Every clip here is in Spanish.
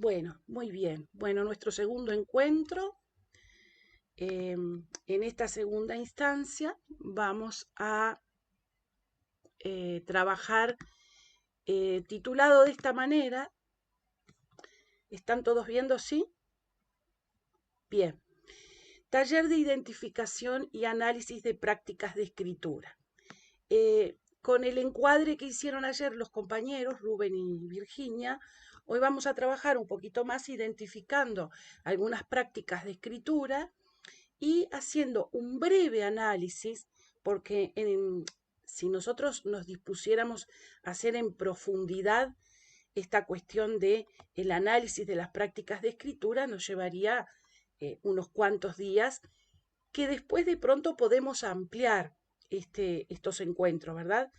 Bueno, muy bien. Bueno, nuestro segundo encuentro. En esta segunda instancia vamos a trabajar titulado de esta manera. ¿Están todos viendo? ¿Sí? Bien. Taller de identificación y análisis de prácticas de escritura. Con el encuadre que hicieron ayer los compañeros Rubén y Virginia, hoy vamos a trabajar un poquito más identificando algunas prácticas de escritura y haciendo un breve análisis, porque si nosotros nos dispusiéramos a hacer en profundidad esta cuestión de el análisis de las prácticas de escritura, nos llevaría unos cuantos días que después de pronto podemos ampliar estos encuentros, ¿verdad?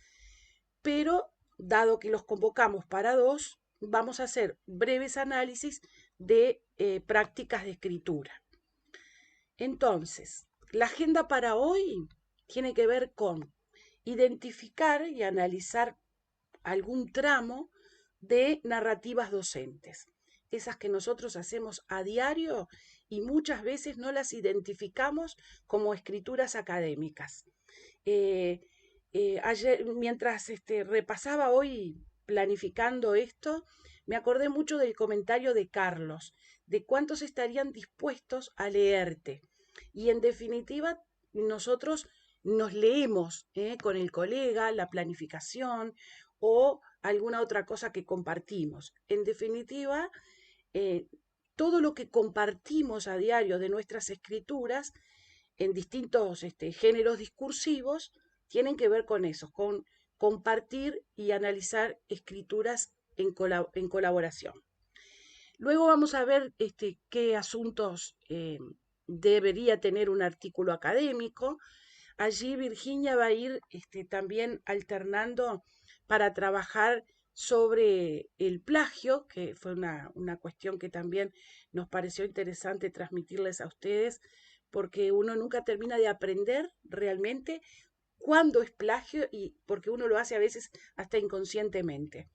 Pero dado que los convocamos para dos, vamos a hacer breves análisis de prácticas de escritura. Entonces, la agenda para hoy tiene que ver con identificar y analizar algún tramo de narrativas docentes, esas que nosotros hacemos a diario y muchas veces no las identificamos como escrituras académicas. Eh, Ayer, mientras repasaba hoy planificando esto, me acordé mucho del comentario de Carlos, de cuántos estarían dispuestos a leerte. Y en definitiva, nosotros nos leemos con el colega la planificación o alguna otra cosa que compartimos. En definitiva, eh, todo lo que compartimos a diario de nuestras escrituras en distintos géneros discursivos tienen que ver con eso, con compartir y analizar escrituras en colaboración. Luego vamos a ver qué asuntos debería tener un artículo académico. Allí Virginia va a ir también alternando para trabajar sobre el plagio, que fue una cuestión que también nos pareció interesante transmitirles a ustedes, porque uno nunca termina de aprender realmente cuándo es plagio y porque uno lo hace a veces hasta inconscientemente.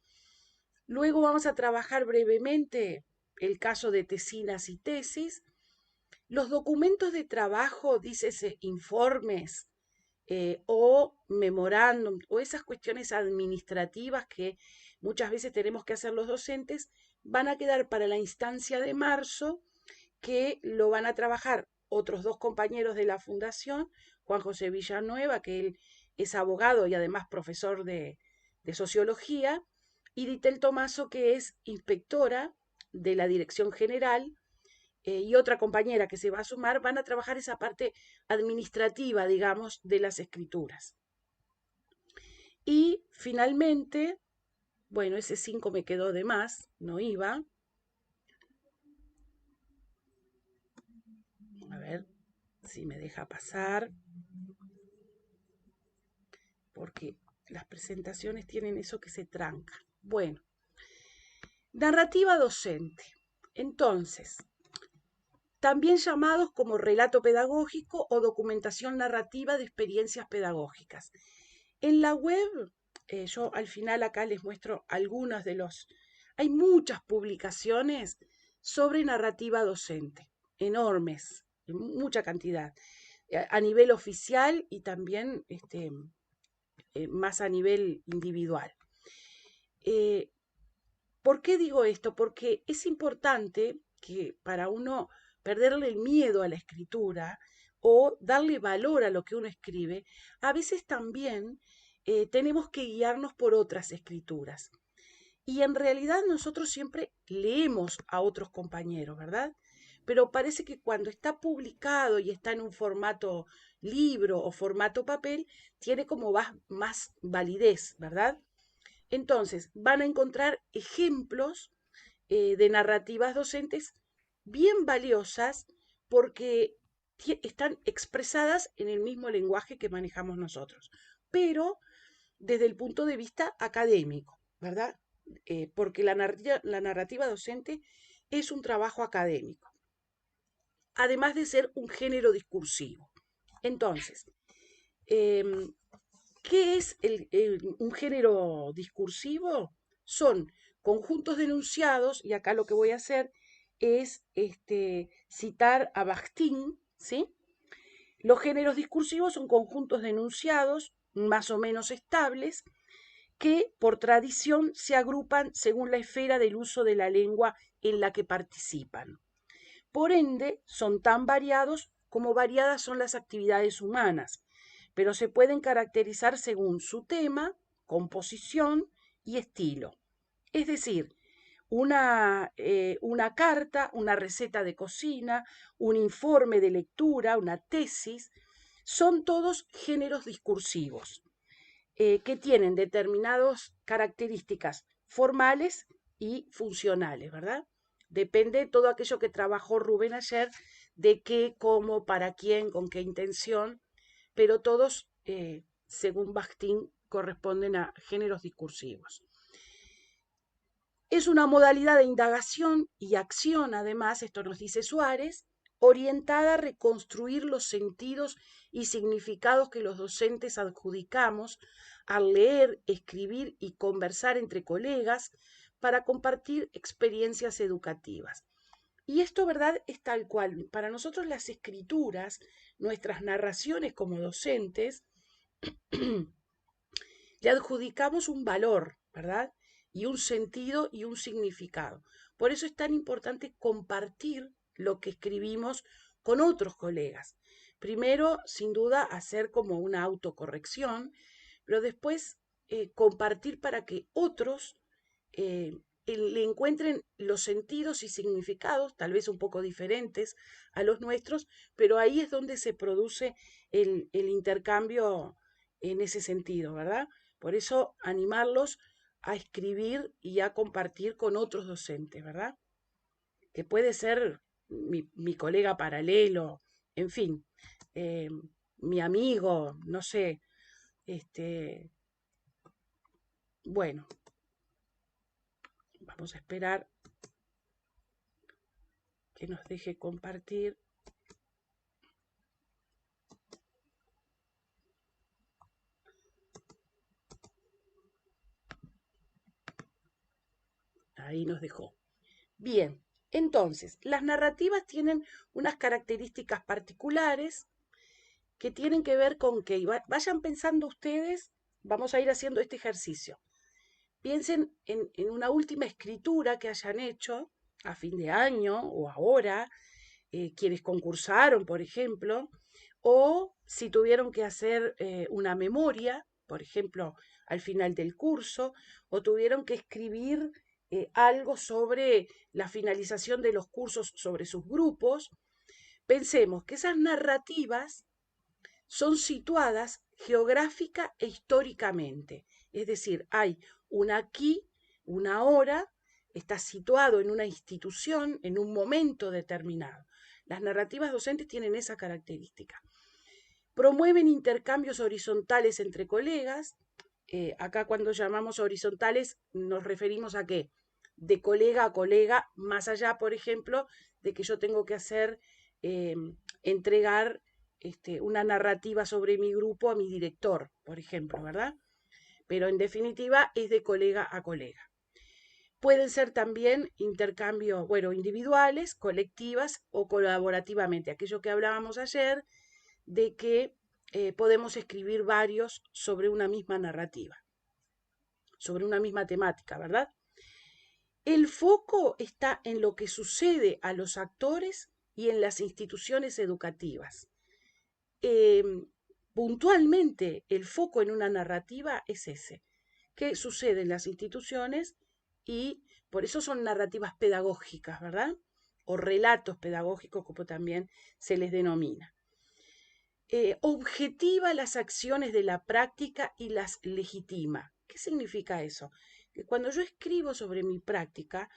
Luego vamos a trabajar brevemente el caso de tesinas y tesis, los documentos de trabajo, dícese informes o memorándum o esas cuestiones administrativas que muchas veces tenemos que hacer los docentes, van a quedar para la instancia de marzo, que lo van a trabajar otros dos compañeros de la fundación, Juan José Villanueva, que él es abogado y además profesor de sociología, y Ditel Tomaso, que es inspectora de la Dirección General, y otra compañera que se va a sumar, van a trabajar esa parte administrativa, digamos, de las escrituras. Y finalmente, bueno, ese 5 me quedó de más, no iba. A ver si me deja pasar, porque las presentaciones tienen eso que se tranca. Bueno, narrativa docente. Entonces, también llamados como relato pedagógico o documentación narrativa de experiencias pedagógicas. En la web, yo al final acá les muestro algunos de los... Hay muchas publicaciones sobre narrativa docente, enormes, mucha cantidad, a nivel oficial y también más a nivel individual. Eh, ¿Por qué digo esto? Porque es importante que para uno perderle el miedo a la escritura o darle valor a lo que uno escribe, a veces también tenemos que guiarnos por otras escrituras. Y en realidad nosotros siempre leemos a otros compañeros, ¿verdad? Pero parece que cuando está publicado y está en un formato libro o formato papel, tiene como más validez, ¿verdad? Entonces, van a encontrar ejemplos de narrativas docentes bien valiosas porque están expresadas en el mismo lenguaje que manejamos nosotros, pero desde el punto de vista académico, ¿verdad? Porque la narrativa docente es un trabajo académico, además de ser un género discursivo. Entonces, ¿qué es un género discursivo? Son conjuntos de enunciados, y acá lo que voy a hacer es citar a Bakhtin, ¿sí? Los géneros discursivos son conjuntos de enunciados más o menos estables que por tradición se agrupan según la esfera del uso de la lengua en la que participan. Por ende, son tan variados como variadas son las actividades humanas, pero se pueden caracterizar según su tema, composición y estilo. Es decir, una carta, una receta de cocina, un informe de lectura, una tesis, son todos géneros discursivos que tienen determinadas características formales y funcionales, ¿verdad? Depende de todo aquello que trabajó Rubén ayer, de qué, cómo, para quién, con qué intención, pero todos, según Bakhtin, corresponden a géneros discursivos. Es una modalidad de indagación y acción, además, esto nos dice Suárez, orientada a reconstruir los sentidos y significados que los docentes adjudicamos al leer, escribir y conversar entre colegas para compartir experiencias educativas. Y esto, ¿verdad?, es tal cual. Para nosotros las escrituras, nuestras narraciones como docentes, le adjudicamos un valor, ¿verdad? Y un sentido y un significado. Por eso es tan importante compartir lo que escribimos con otros colegas. Primero, sin duda, hacer como una autocorrección, pero después compartir para que otros le encuentren los sentidos y significados, tal vez un poco diferentes a los nuestros, pero ahí es donde se produce el intercambio en ese sentido, ¿verdad? Por eso animarlos a escribir y a compartir con otros docentes, ¿verdad? Que puede ser mi colega paralelo, en fin, eh, mi amigo, no sé, bueno, vamos a esperar que nos deje compartir. Ahí nos dejó. Bien, entonces, las narrativas tienen unas características particulares que tienen que ver con que vayan pensando ustedes, vamos a ir haciendo este ejercicio. Piensen en una última escritura que hayan hecho a fin de año o ahora, quienes concursaron, por ejemplo, o si tuvieron que hacer una memoria, por ejemplo, al final del curso, o tuvieron que escribir algo sobre la finalización de los cursos sobre sus grupos. Pensemos que esas narrativas son situadas geográfica e históricamente. Es decir, hay una aquí, una ahora, está situado en una institución, en un momento determinado. Las narrativas docentes tienen esa característica. Promueven intercambios horizontales entre colegas. Acá cuando llamamos horizontales nos referimos a qué? De colega a colega, más allá, por ejemplo, de que yo tengo que hacer, entregar una narrativa sobre mi grupo a mi director, por ejemplo, ¿verdad? Pero en definitiva es de colega a colega. Pueden ser también intercambios, bueno, individuales, colectivas o colaborativamente. Aquello que hablábamos ayer de que podemos escribir varios sobre una misma narrativa, sobre una misma temática, ¿verdad? El foco está en lo que sucede a los actores y en las instituciones educativas. Puntualmente, el foco en una narrativa es ese. ¿Qué sucede en las instituciones? Y por eso son narrativas pedagógicas, ¿verdad? O relatos pedagógicos, como también se les denomina. Objetiva las acciones de la práctica y las legitima. ¿Qué significa eso? Que cuando yo escribo sobre mi práctica,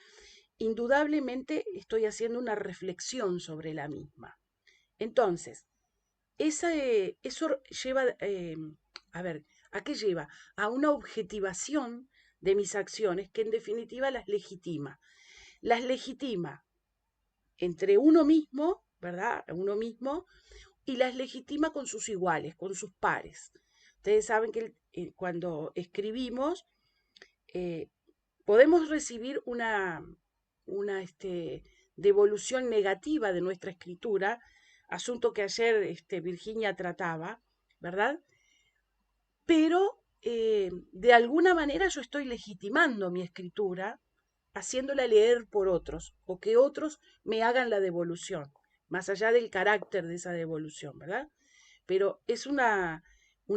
indudablemente estoy haciendo una reflexión sobre la misma. Entonces, eso lleva, ¿a qué lleva? A una objetivación de mis acciones que en definitiva las legitima. Las legitima entre uno mismo, ¿verdad? Uno mismo, y las legitima con sus iguales, con sus pares. Ustedes saben que cuando escribimos, eh, podemos recibir una devolución negativa de nuestra escritura, asunto que ayer Virginia trataba, ¿verdad? Pero de alguna manera yo estoy legitimando mi escritura, haciéndola leer por otros, o que otros me hagan la devolución, más allá del carácter de esa devolución, ¿verdad? Pero es un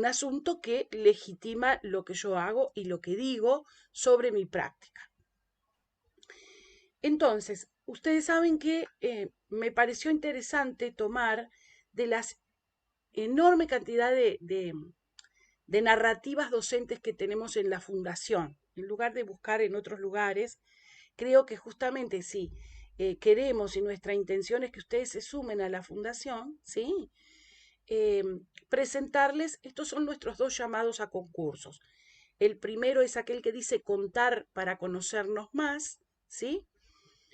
asunto que legitima lo que yo hago y lo que digo sobre mi práctica. Entonces, ustedes saben que me pareció interesante tomar de las enorme cantidad de narrativas docentes que tenemos en la fundación, en lugar de buscar en otros lugares. Creo que justamente si queremos y nuestra intención es que ustedes se sumen a la fundación, ¿sí? Presentarles, estos son nuestros 2 llamados a concursos. El primero es aquel que dice contar para conocernos más, ¿sí?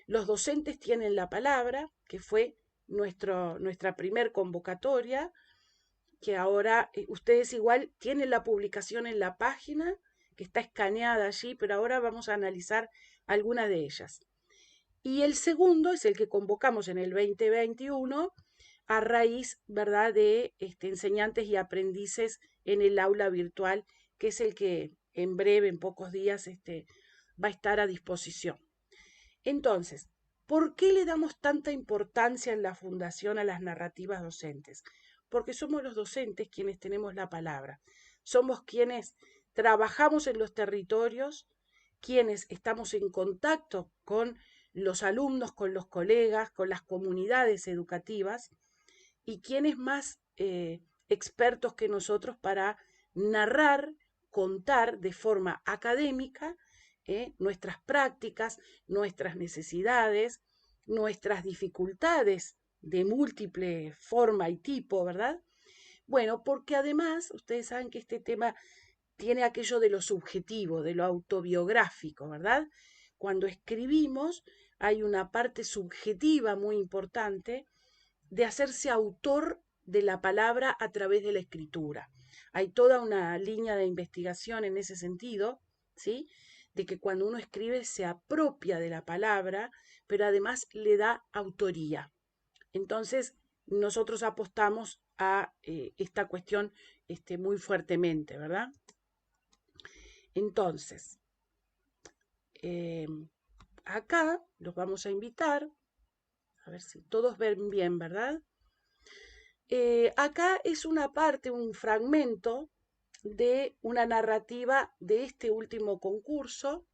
Los docentes tienen la palabra, que fue nuestra primer convocatoria, que ahora ustedes igual tienen la publicación en la página, que está escaneada allí, pero ahora vamos a analizar algunas de ellas. Y el segundo es el que convocamos en el 2021 a raíz, ¿verdad?, de enseñantes y aprendices en el aula virtual, que es el que en breve, en pocos días, va a estar a disposición. Entonces, ¿por qué le damos tanta importancia en la fundación a las narrativas docentes? Porque somos los docentes quienes tenemos la palabra. Somos quienes trabajamos en los territorios, quienes estamos en contacto con los alumnos, con los colegas, con las comunidades educativas, y quienes más expertos que nosotros para narrar, contar de forma académica nuestras prácticas, nuestras necesidades, nuestras dificultades de múltiple forma y tipo, ¿verdad? Bueno, porque además ustedes saben que este tema tiene aquello de lo subjetivo, de lo autobiográfico, ¿verdad? Cuando escribimos hay una parte subjetiva muy importante de hacerse autor de la palabra a través de la escritura. Hay toda una línea de investigación en ese sentido, ¿sí? De que cuando uno escribe se apropia de la palabra, pero además le da autoría. Entonces, nosotros apostamos a esta cuestión muy fuertemente, ¿verdad? Entonces, acá los vamos a invitar, a ver si todos ven bien, ¿verdad? Acá es una parte, un fragmento de una narrativa de este último concurso,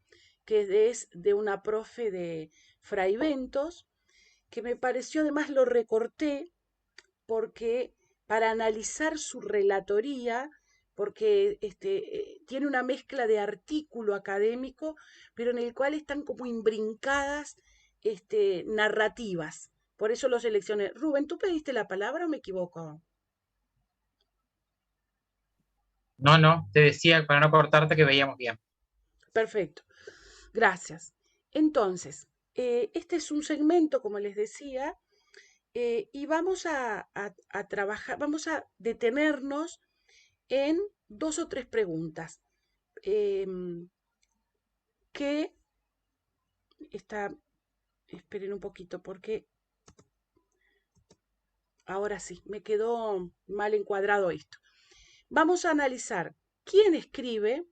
que es de una profe de Fray Bentos, que me pareció, además lo recorté porque para analizar su relatoría, porque tiene una mezcla de artículo académico, pero en el cual están como imbrincadas narrativas. Por eso lo seleccioné. Rubén, ¿tú pediste la palabra o me equivoco? No, no, te decía para no cortarte que veíamos bien. Perfecto, gracias. Entonces, este es un segmento, como les decía, y vamos a trabajar, vamos a detenernos en 2 o 3 preguntas. Que está, esperen un poquito, porque ahora sí, me quedó mal encuadrado esto. Vamos a analizar quién escribe,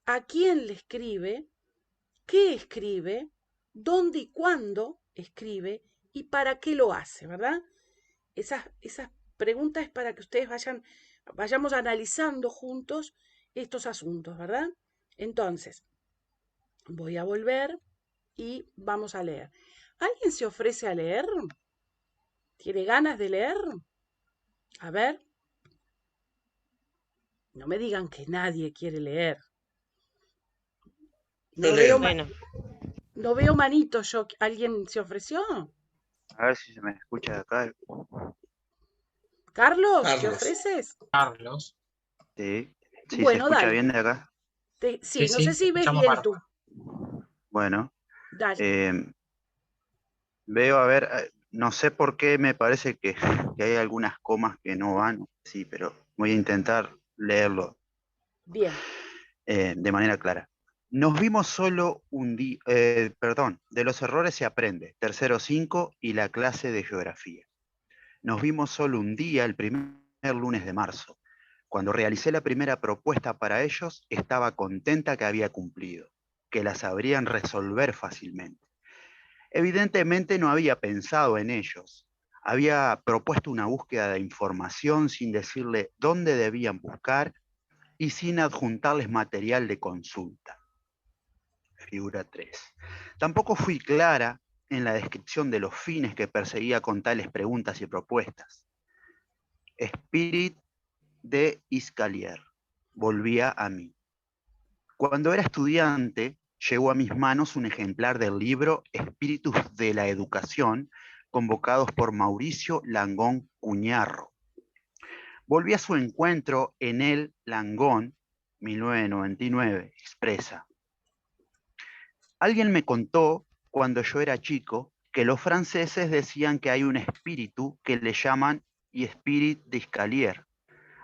a quién le escribe, qué escribe, dónde y cuándo escribe y para qué lo hace, ¿verdad? Esas preguntas es para que ustedes vayamos analizando juntos estos asuntos, ¿verdad? Entonces, voy a volver y vamos a leer. ¿Alguien se ofrece a leer? ¿Tiene ganas de leer? A ver, no me digan que nadie quiere leer. Yo No veo, leo. Bueno, no veo manitos yo. ¿Alguien se ofreció? A ver si se me escucha de acá. Carlos, ¿te Carlos. ofreces? Carlos. Sí, sí, se Bueno, escucha dale. bien de acá. Sí, Sí, no sé sí, te si ves escuchamos bien bárbaro. tú. Bueno, Dale. eh, veo, a ver, no sé por qué me parece que hay algunas comas que no van, sí, pero voy a intentar leerlo Bien. de manera clara. Nos vimos solo un día, de los errores se aprende, tercero 5 y la clase de geografía. Nos vimos solo un día, el primer lunes de marzo. Cuando realicé la primera propuesta para ellos, estaba contenta que había cumplido, que la sabrían resolver fácilmente. Evidentemente no había pensado en ellos. Había propuesto una búsqueda de información sin decirle dónde debían buscar y sin adjuntarles material de consulta. Figura 3. Tampoco fui clara en la descripción de los fines que perseguía con tales preguntas y propuestas. Spirit de Iscalier. Volvía a mí. Cuando era estudiante, llegó a mis manos un ejemplar del libro Espíritus de la Educación, convocados por Mauricio Langón Cuñarro. Volví a su encuentro en el Langón, 1999, expresa. Alguien me contó, cuando yo era chico, que los franceses decían que hay un espíritu que le llaman Esprit d'Escalier.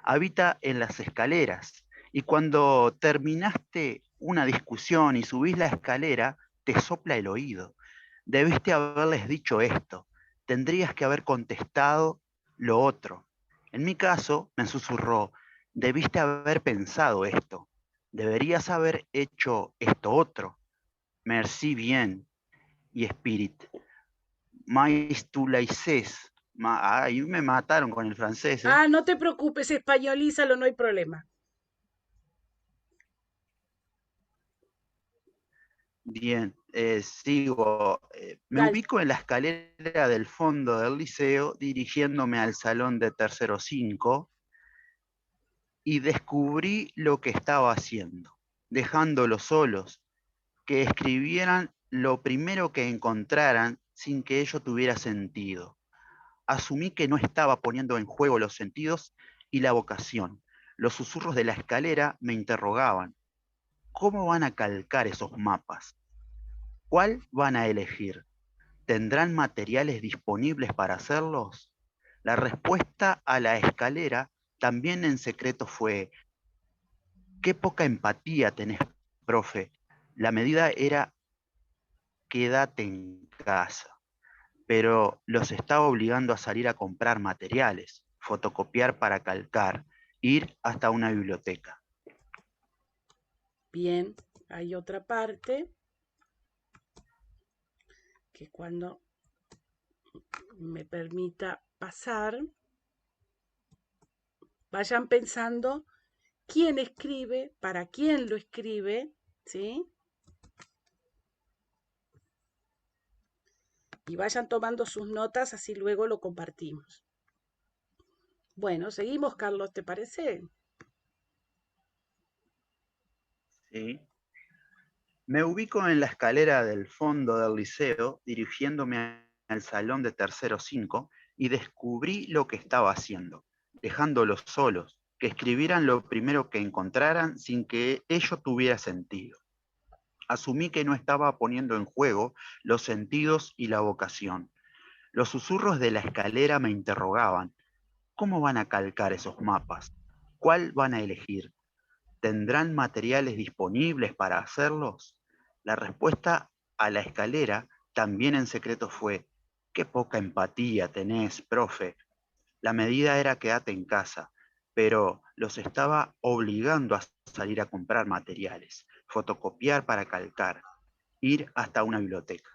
Habita en las escaleras y cuando terminaste una discusión y subís la escalera, te sopla el oído. Debiste haberles dicho esto. Tendrías que haber contestado lo otro. En mi caso, me susurró, debiste haber pensado esto. Deberías haber hecho esto otro. Merci bien. Y Spirit. Mais tu laises. Ahí me mataron con el francés, ¿eh? Ah, no te preocupes, españolízalo, no hay problema. Bien, sigo. Me Dale. ubico en la escalera del fondo del liceo, dirigiéndome al salón de tercero 5, y descubrí lo que estaba haciendo, dejándolos solos, que escribieran lo primero que encontraran sin que ello tuviera sentido. Asumí que no estaba poniendo en juego los sentidos y la vocación. Los susurros de la escalera me interrogaban. ¿Cómo van a calcar esos mapas? ¿Cuál van a elegir? ¿Tendrán materiales disponibles para hacerlos? La respuesta a la escalera también en secreto fue, qué poca empatía tenés, profe. La medida era, quédate en casa. Pero los estaba obligando a salir a comprar materiales, fotocopiar para calcar, ir hasta una biblioteca. Bien, hay otra parte que cuando me permita pasar, vayan pensando quién escribe, para quién lo escribe, ¿sí? Y vayan tomando sus notas, así luego lo compartimos. Bueno, seguimos, Carlos, ¿te parece? ¿Sí? Me ubico en la escalera del fondo del liceo, dirigiéndome al salón de tercero 5, y descubrí lo que estaba haciendo, dejándolos solos, que escribieran lo primero que encontraran sin que ello tuviera sentido. Asumí que no estaba poniendo en juego los sentidos y la vocación. Los susurros de la escalera me interrogaban. ¿Cómo van a calcar esos mapas? ¿Cuál van a elegir? ¿Tendrán materiales disponibles para hacerlos? La respuesta a la escalera, también en secreto, fue, qué poca empatía tenés, profe. La medida era quédate en casa, pero los estaba obligando a salir a comprar materiales, fotocopiar para calcar, ir hasta una biblioteca.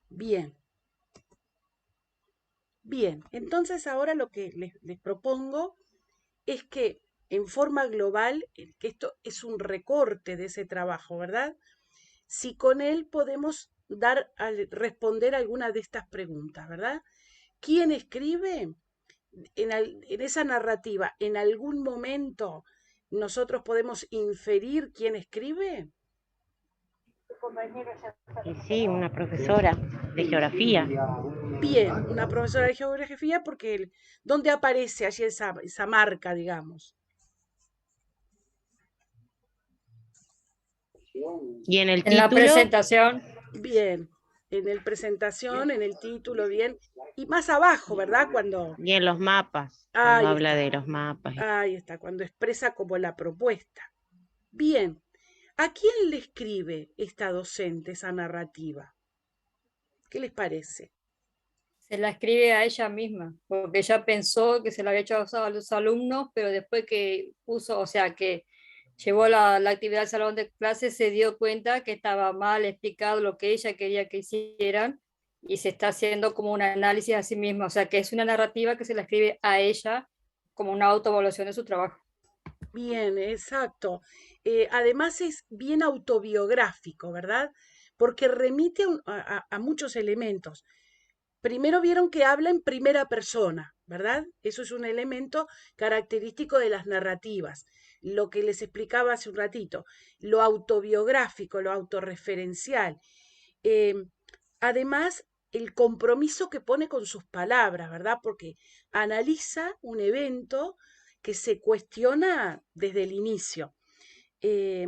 Bien. Bien, entonces ahora lo que les propongo es que en forma global, que esto es un recorte de ese trabajo, ¿verdad? Si con él podemos responder alguna de estas preguntas, ¿verdad? ¿Quién escribe? En esa narrativa, ¿en algún momento nosotros podemos inferir quién escribe? Y sí, una profesora de geografía. Bien, una profesora de geografía, porque ¿dónde aparece allí esa marca, digamos? Y en el En la título, presentación, Bien, en el presentación, en el título, bien. Y más abajo, ¿verdad? y en los mapas, cuando Ahí habla está, de los mapas. ahí está, cuando expresa como la propuesta. Bien, ¿A quién le escribe esta docente esa narrativa? ¿Qué les parece? Se la escribe a ella misma, porque ella pensó que se la había hecho a los alumnos, pero después que puso, o sea, que llevó la actividad al salón de clases, se dio cuenta que estaba mal explicado lo que ella quería que hicieran, y se está haciendo como un análisis a sí misma, o sea, que es una narrativa que se la escribe a ella como una autoevaluación de su trabajo. Bien, exacto. Además es bien autobiográfico, ¿verdad? Porque remite a muchos elementos. Primero vieron que habla en primera persona, ¿verdad? Eso es un elemento característico de las narrativas. Lo que les explicaba hace un ratito, lo autobiográfico, lo autorreferencial. Eh, Además, el compromiso que pone con sus palabras, ¿verdad? Porque analiza un evento que se cuestiona desde el inicio. Eh,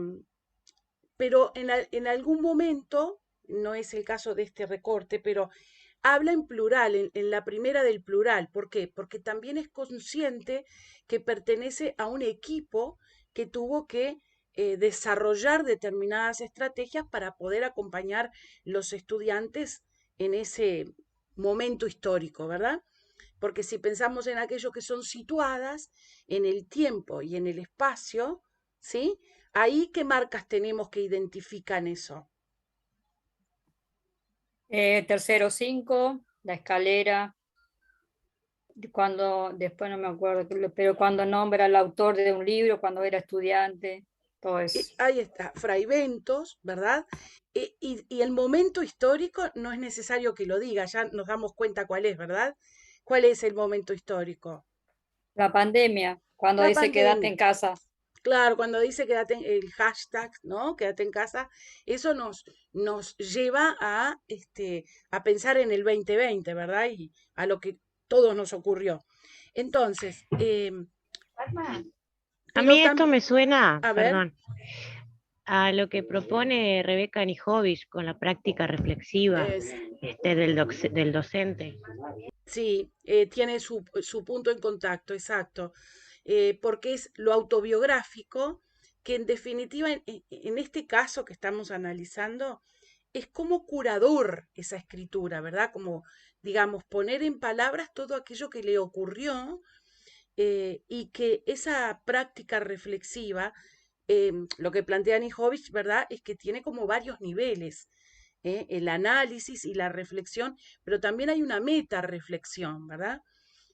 pero en algún momento, no es el caso de este recorte, pero habla en plural, en la primera del plural. ¿Por qué? Porque también es consciente que pertenece a un equipo que tuvo que desarrollar determinadas estrategias para poder acompañar los estudiantes en ese momento histórico, ¿verdad? Porque si pensamos en aquello que son situadas en el tiempo y en el espacio, ¿sí? Ahí, ¿qué marcas tenemos que identifican eso? Tercero 5, la escalera, cuando, después no me acuerdo, pero cuando nombra al autor de un libro, cuando era estudiante, todo eso. Ahí está, fraiventos, ¿verdad? Y el momento histórico no es necesario que lo diga, ya nos damos cuenta cuál es, ¿verdad? ¿Cuál es el momento histórico? La pandemia, cuando La dice quédate pandemia. en casa. Claro, cuando dice el hashtag, ¿no? Quédate en casa, eso nos lleva a pensar en el 2020, ¿verdad? Y a lo que todos nos ocurrió. Entonces, A pero mí esto también, me suena, a ver, perdón, a lo que propone Rebeca Nijovic con la práctica reflexiva es, del docente. sí, tiene su punto en contacto, exacto, porque es lo autobiográfico que en definitiva, en este caso que estamos analizando, es como curador esa escritura, ¿verdad? Como, digamos, poner en palabras todo aquello que le ocurrió y que esa práctica reflexiva, lo que plantea Nijovic, ¿verdad? Es que tiene como varios niveles, el análisis y la reflexión, pero también hay una meta reflexión, ¿verdad?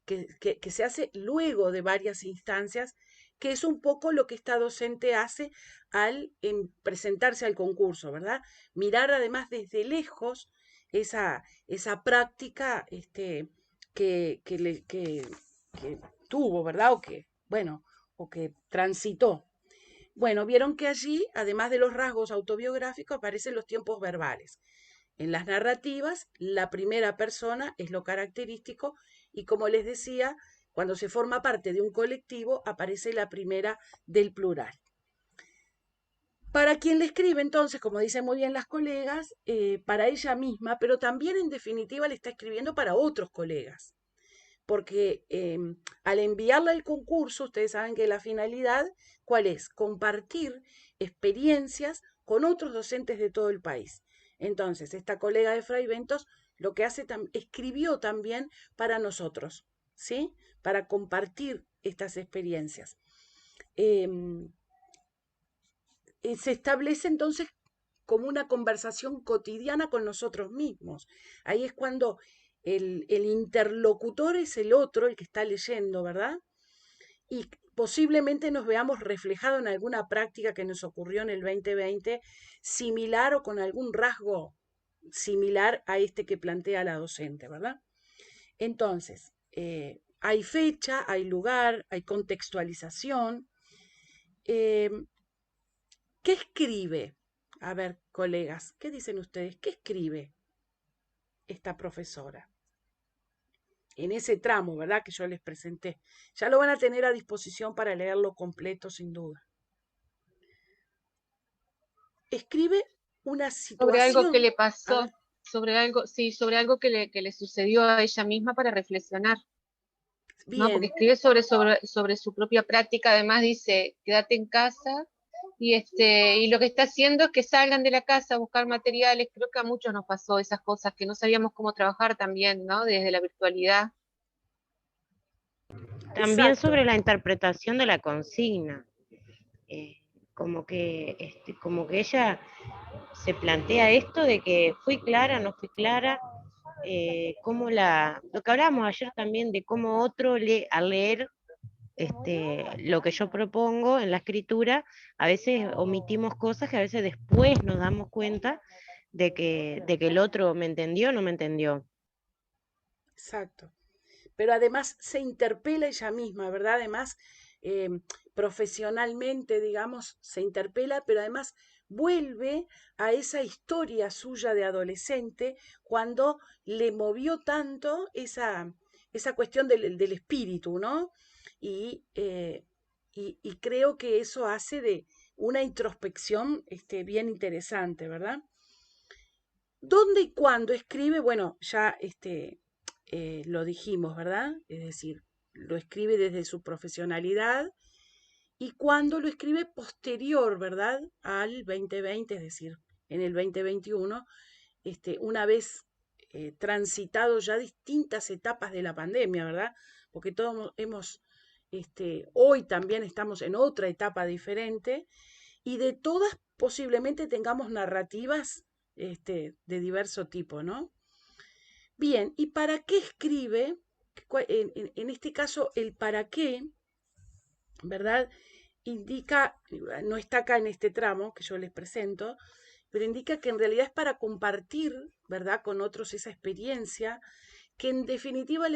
Que se hace luego de varias instancias, que es un poco lo que esta docente hace al presentarse al concurso, ¿verdad? Mirar además desde lejos esa práctica que tuvo, ¿verdad? Bueno, o que transitó. Bueno, vieron que allí, además de los rasgos autobiográficos, aparecen los tiempos verbales. En las narrativas, la primera persona es lo característico y como les decía, cuando se forma parte de un colectivo, aparece la primera del plural. Para quien le escribe, entonces, como dicen muy bien las colegas, para ella misma, pero también en definitiva le está escribiendo para otros colegas. Porque al enviarla al concurso, ustedes saben que la finalidad, ¿cuál es? Compartir experiencias con otros docentes de todo el país. Entonces, esta colega de Fraiventos lo que hace, escribió también para nosotros, ¿sí? Para compartir estas experiencias. Se establece entonces como una conversación cotidiana con nosotros mismos. Ahí es cuando el interlocutor es el otro, el que está leyendo, ¿verdad? Y posiblemente nos veamos reflejados en alguna práctica que nos ocurrió en el 2020, similar o con algún rasgo similar a este que plantea la docente, ¿verdad? Entonces, hay fecha, hay lugar, hay contextualización. Eh, ¿Qué escribe? A ver, colegas, ¿qué dicen ustedes? ¿Qué escribe esta profesora? En ese tramo, ¿verdad? Que yo les presenté. Ya lo van a tener a disposición para leerlo completo, sin duda. Escribe una Sobre algo que situación. le A pasó, ver, sobre algo, sí, sobre algo que le sucedió a ella misma para reflexionar, ¿no? Porque bien, escribe sobre su propia práctica, además dice, quédate en casa, y lo que está haciendo es que salgan de la casa a buscar materiales. Creo que a muchos nos pasó esas cosas, que no sabíamos cómo trabajar también, ¿no? Desde la virtualidad. También Exacto. sobre la interpretación de la consigna. Como que ella se plantea esto de que fui clara, no fui clara, lo que hablábamos ayer también de cómo otro al leer lo que yo propongo en la escritura, a veces omitimos cosas que a veces después nos damos cuenta de que el otro me entendió o no me entendió. Exacto. Pero además se interpela ella misma, ¿verdad? Además, eh, profesionalmente, digamos, se interpela, pero además vuelve a esa historia suya de adolescente cuando le movió tanto esa cuestión del espíritu, ¿no? Y, y creo que eso hace de una introspección bien interesante, ¿verdad? ¿Dónde y cuándo escribe? Bueno, ya lo dijimos, ¿verdad? Es decir, lo escribe desde su profesionalidad y cuando lo escribe posterior, ¿verdad? Al 2020, es decir, en el 2021, una vez transitado ya distintas etapas de la pandemia, ¿verdad? Porque todos hoy también estamos en otra etapa diferente y de todas posiblemente tengamos narrativas de diverso tipo, ¿no? Bien, ¿y para qué escribe? En este caso, el para qué, ¿verdad? Indica, no está acá en este tramo que yo les presento, pero indica que en realidad es para compartir, ¿verdad?, con otros esa experiencia, que en definitiva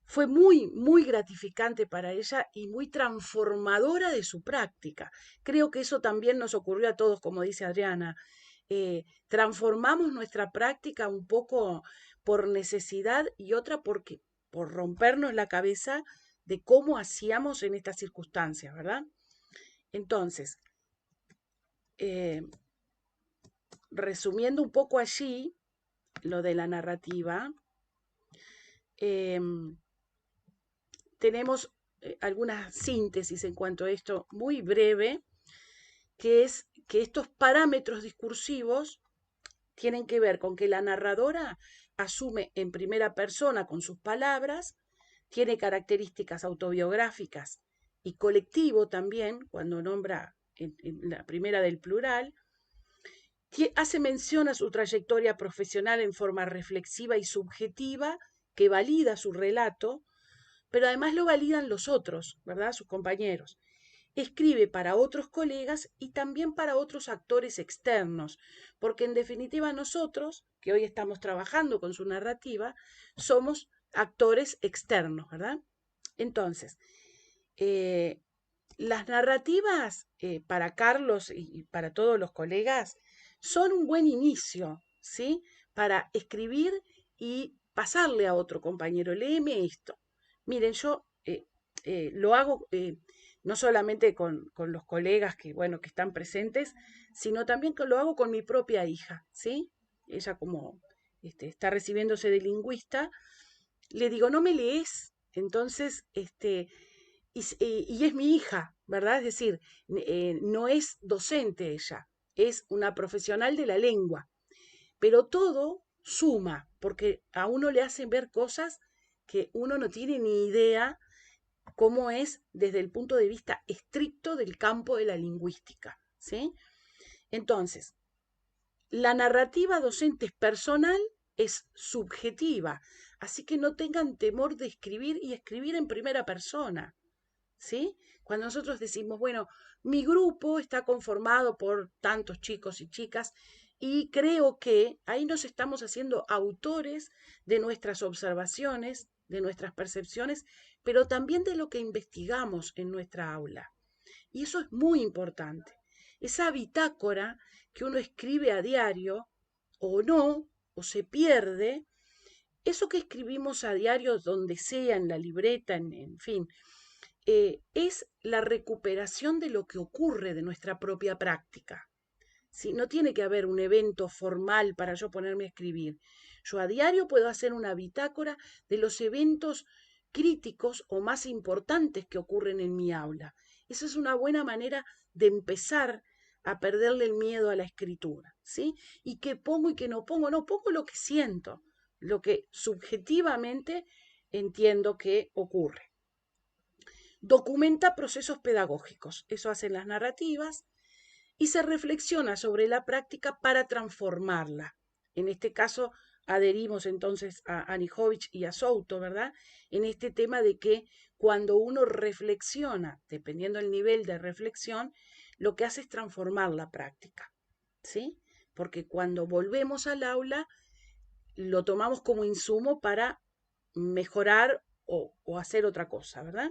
fue muy, muy gratificante para ella y muy transformadora de su práctica. Creo que eso también nos ocurrió a todos, como dice Adriana. Transformamos nuestra práctica un poco por necesidad y otra por rompernos la cabeza de cómo hacíamos en estas circunstancias, ¿verdad? Entonces, eh, resumiendo un poco allí lo de la narrativa, tenemos algunas síntesis en cuanto a esto muy breve, que es que estos parámetros discursivos tienen que ver con que la narradora asume en primera persona con sus palabras, tiene características autobiográficas y colectivo también, cuando nombra en la primera del plural, hace mención a su trayectoria profesional en forma reflexiva y subjetiva, que valida su relato, pero además lo validan los otros, ¿verdad? Sus compañeros. Escribe para otros colegas y también para otros actores externos, porque en definitiva nosotros, que hoy estamos trabajando con su narrativa, somos actores externos, ¿verdad? Entonces, las narrativas para Carlos y para todos los colegas son un buen inicio, ¿sí? Para escribir y pasarle a otro compañero, léeme esto. Miren, yo lo hago no solamente con los colegas que, bueno, que están presentes, sino también que lo hago con mi propia hija, ¿sí? Ella como está recibiéndose de lingüista, le digo, ¿no me lees? Entonces, y es mi hija, ¿verdad? Es decir, no es docente ella, es una profesional de la lengua, pero todo suma, porque a uno le hacen ver cosas que uno no tiene ni idea cómo es desde el punto de vista estricto del campo de la lingüística, ¿sí? Entonces, la narrativa docente es personal, es subjetiva, así que no tengan temor de escribir y escribir en primera persona, ¿sí? Cuando nosotros decimos, bueno, mi grupo está conformado por tantos chicos y chicas y creo que ahí nos estamos haciendo autores de nuestras observaciones, de nuestras percepciones, pero también de lo que investigamos en nuestra aula. Y eso es muy importante. Esa bitácora que uno escribe a diario, o no, o se pierde, eso que escribimos a diario donde sea, en la libreta, en fin, es la recuperación de lo que ocurre de nuestra propia práctica. ¿Sí? No tiene que haber un evento formal para yo ponerme a escribir. Yo a diario puedo hacer una bitácora de los eventos críticos o más importantes que ocurren en mi aula. Esa es una buena manera de empezar a perderle el miedo a la escritura, ¿sí? Y qué pongo y qué no pongo. No, pongo lo que siento, lo que subjetivamente entiendo que ocurre. Documenta procesos pedagógicos, eso hacen las narrativas, y se reflexiona sobre la práctica para transformarla. En este caso, adherimos entonces a Anijovic y a Souto, ¿verdad? En este tema de que cuando uno reflexiona, dependiendo del nivel de reflexión, lo que hace es transformar la práctica, ¿sí? Porque cuando volvemos al aula, lo tomamos como insumo para mejorar o hacer otra cosa, ¿verdad?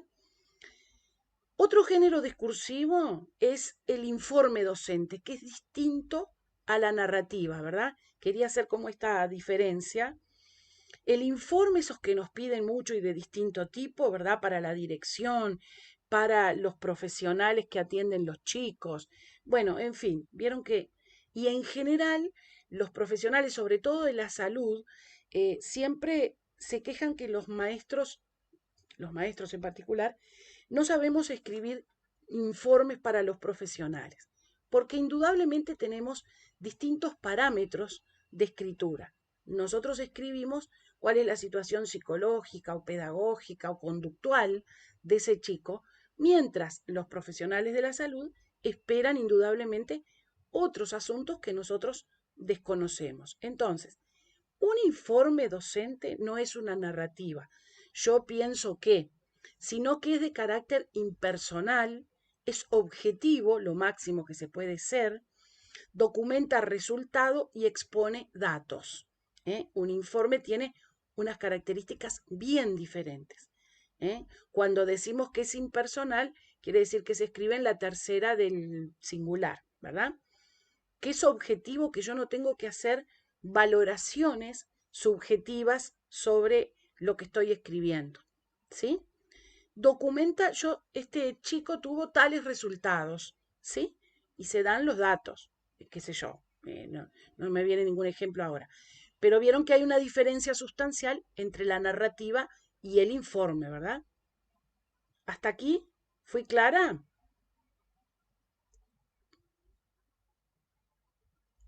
Otro género discursivo es el informe docente, que es distinto a la narrativa, ¿verdad? Quería hacer como esta diferencia. El informe, esos que nos piden mucho y de distinto tipo, ¿verdad? Para la dirección, para los profesionales que atienden los chicos. Bueno, en fin, vieron que, y en general, los profesionales, sobre todo de la salud, siempre se quejan que los maestros en particular, no sabemos escribir informes para los profesionales, porque indudablemente tenemos distintos parámetros de escritura. Nosotros escribimos cuál es la situación psicológica o pedagógica o conductual de ese chico, mientras los profesionales de la salud esperan indudablemente otros asuntos que nosotros desconocemos. Entonces, un informe docente no es una narrativa. Yo pienso que, sino que es de carácter impersonal, es objetivo, lo máximo que se puede ser, documenta resultado y expone datos. Un informe tiene unas características bien diferentes. Cuando decimos que es impersonal, quiere decir que se escribe en la tercera del singular, ¿verdad? Que es objetivo, que yo no tengo que hacer valoraciones subjetivas sobre lo que estoy escribiendo, ¿sí? Documenta, este chico tuvo tales resultados, ¿sí? Y se dan los datos, qué sé yo, no me viene ningún ejemplo ahora. Pero vieron que hay una diferencia sustancial entre la narrativa y el informe, ¿verdad? ¿Hasta aquí? ¿Fui clara?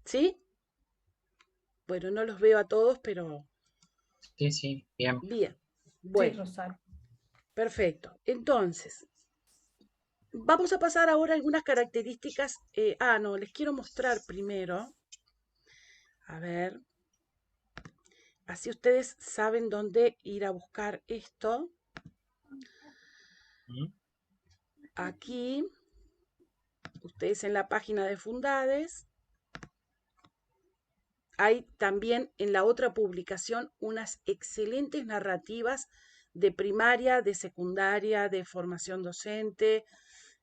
¿Sí? Bueno, no los veo a todos, pero Sí, sí, bien. bien. Sí, Bueno, Rosario. perfecto. Entonces, vamos a pasar ahora a algunas características. No, les quiero mostrar primero. A ver, así ustedes saben dónde ir a buscar esto. ¿Mm? Aquí, ustedes en la página de Fundades. Hay también en la otra publicación unas excelentes narrativas de primaria, de secundaria, de formación docente.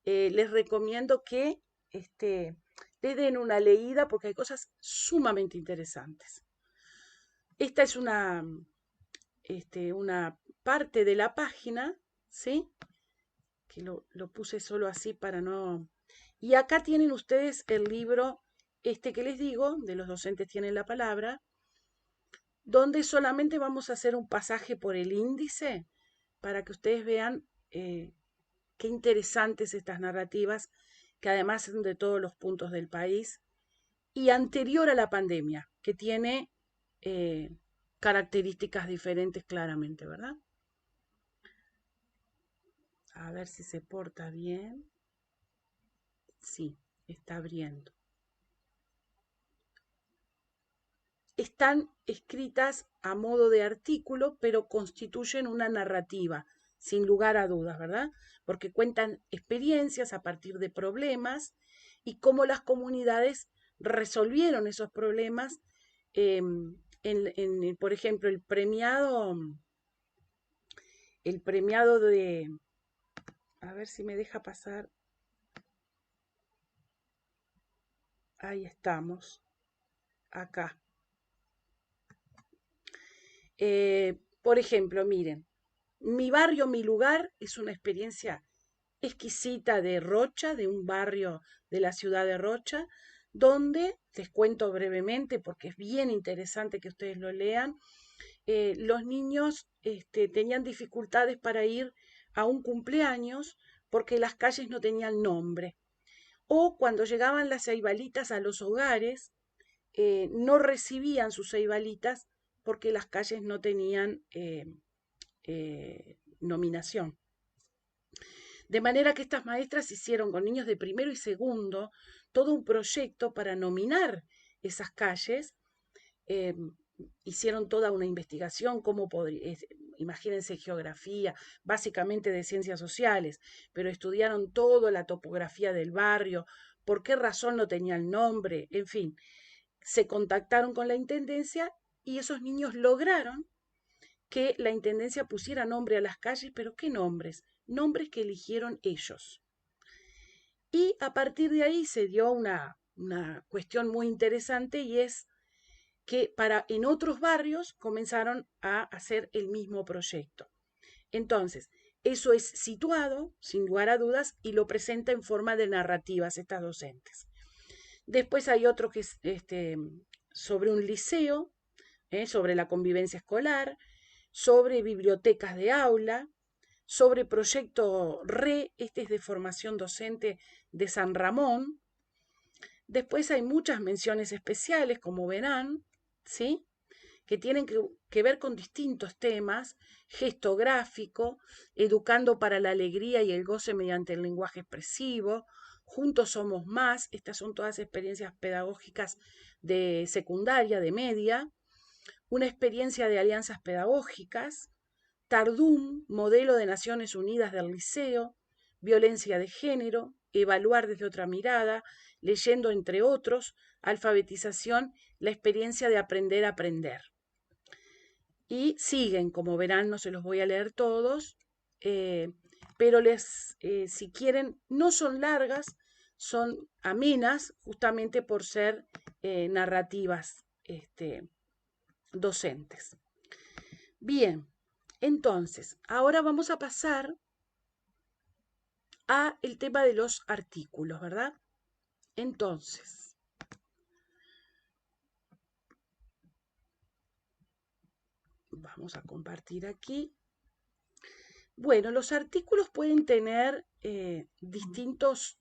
Les recomiendo que le den una leída porque hay cosas sumamente interesantes. Esta es una parte de la página, ¿sí? Que lo puse solo así para no... Y acá tienen ustedes el libro que les digo, de los docentes tienen la palabra, donde solamente vamos a hacer un pasaje por el índice para que ustedes vean qué interesantes estas narrativas, que además son de todos los puntos del país, y anterior a la pandemia, que tiene características diferentes claramente, ¿verdad? A ver si se porta bien. Sí, está abriendo. Están escritas a modo de artículo, pero constituyen una narrativa, sin lugar a dudas, ¿verdad? Porque cuentan experiencias a partir de problemas y cómo las comunidades resolvieron esos problemas. Por ejemplo, el premiado de, a ver si me deja pasar, ahí estamos, acá. Por ejemplo, miren, Mi barrio, mi lugar es una experiencia exquisita de Rocha, de un barrio de la ciudad de Rocha, donde, les cuento brevemente porque es bien interesante que ustedes lo lean, los niños tenían dificultades para ir a un cumpleaños porque las calles no tenían nombre. O cuando llegaban las ceibalitas a los hogares, no recibían sus ceibalitas porque las calles no tenían nominación. De manera que estas maestras hicieron con niños de primero y segundo todo un proyecto para nominar esas calles. Hicieron toda una investigación, imagínense geografía, básicamente de ciencias sociales, pero estudiaron toda la topografía del barrio, por qué razón no tenía el nombre, en fin, se contactaron con la intendencia y esos niños lograron que la intendencia pusiera nombre a las calles, pero ¿qué nombres? Nombres que eligieron ellos. Y a partir de ahí se dio una cuestión muy interesante, y es que en otros barrios comenzaron a hacer el mismo proyecto. Entonces, eso es situado, sin lugar a dudas, y lo presenta en forma de narrativas estas docentes. Después hay otro que es sobre un liceo, sobre la convivencia escolar, sobre bibliotecas de aula, sobre proyecto este es de formación docente de San Ramón. Después hay muchas menciones especiales, como verán, ¿sí?, que tienen que ver con distintos temas: gesto gráfico, educando para la alegría y el goce mediante el lenguaje expresivo, juntos somos más. Estas son todas experiencias pedagógicas de secundaria, de media. Una experiencia de alianzas pedagógicas, Tardum, modelo de Naciones Unidas del liceo, violencia de género, evaluar desde otra mirada, leyendo entre otros, alfabetización, la experiencia de aprender a aprender. Y siguen, como verán, no se los voy a leer todos, pero si quieren, no son largas, son amenas, justamente por ser narrativas docentes. Bien, entonces, ahora vamos a pasar a el tema de los artículos, ¿verdad? Entonces, vamos a compartir aquí. Bueno, los artículos pueden tener distintos,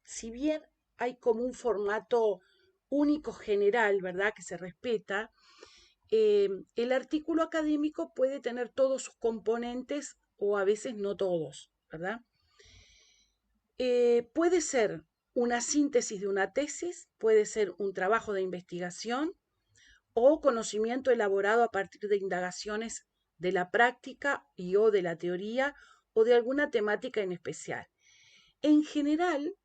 si bien hay como un formato único general, ¿verdad?, que se respeta, el artículo académico puede tener todos sus componentes o a veces no todos, ¿verdad? Puede ser una síntesis de una tesis, puede ser un trabajo de investigación o conocimiento elaborado a partir de indagaciones de la práctica o de la teoría o de alguna temática en especial. En general,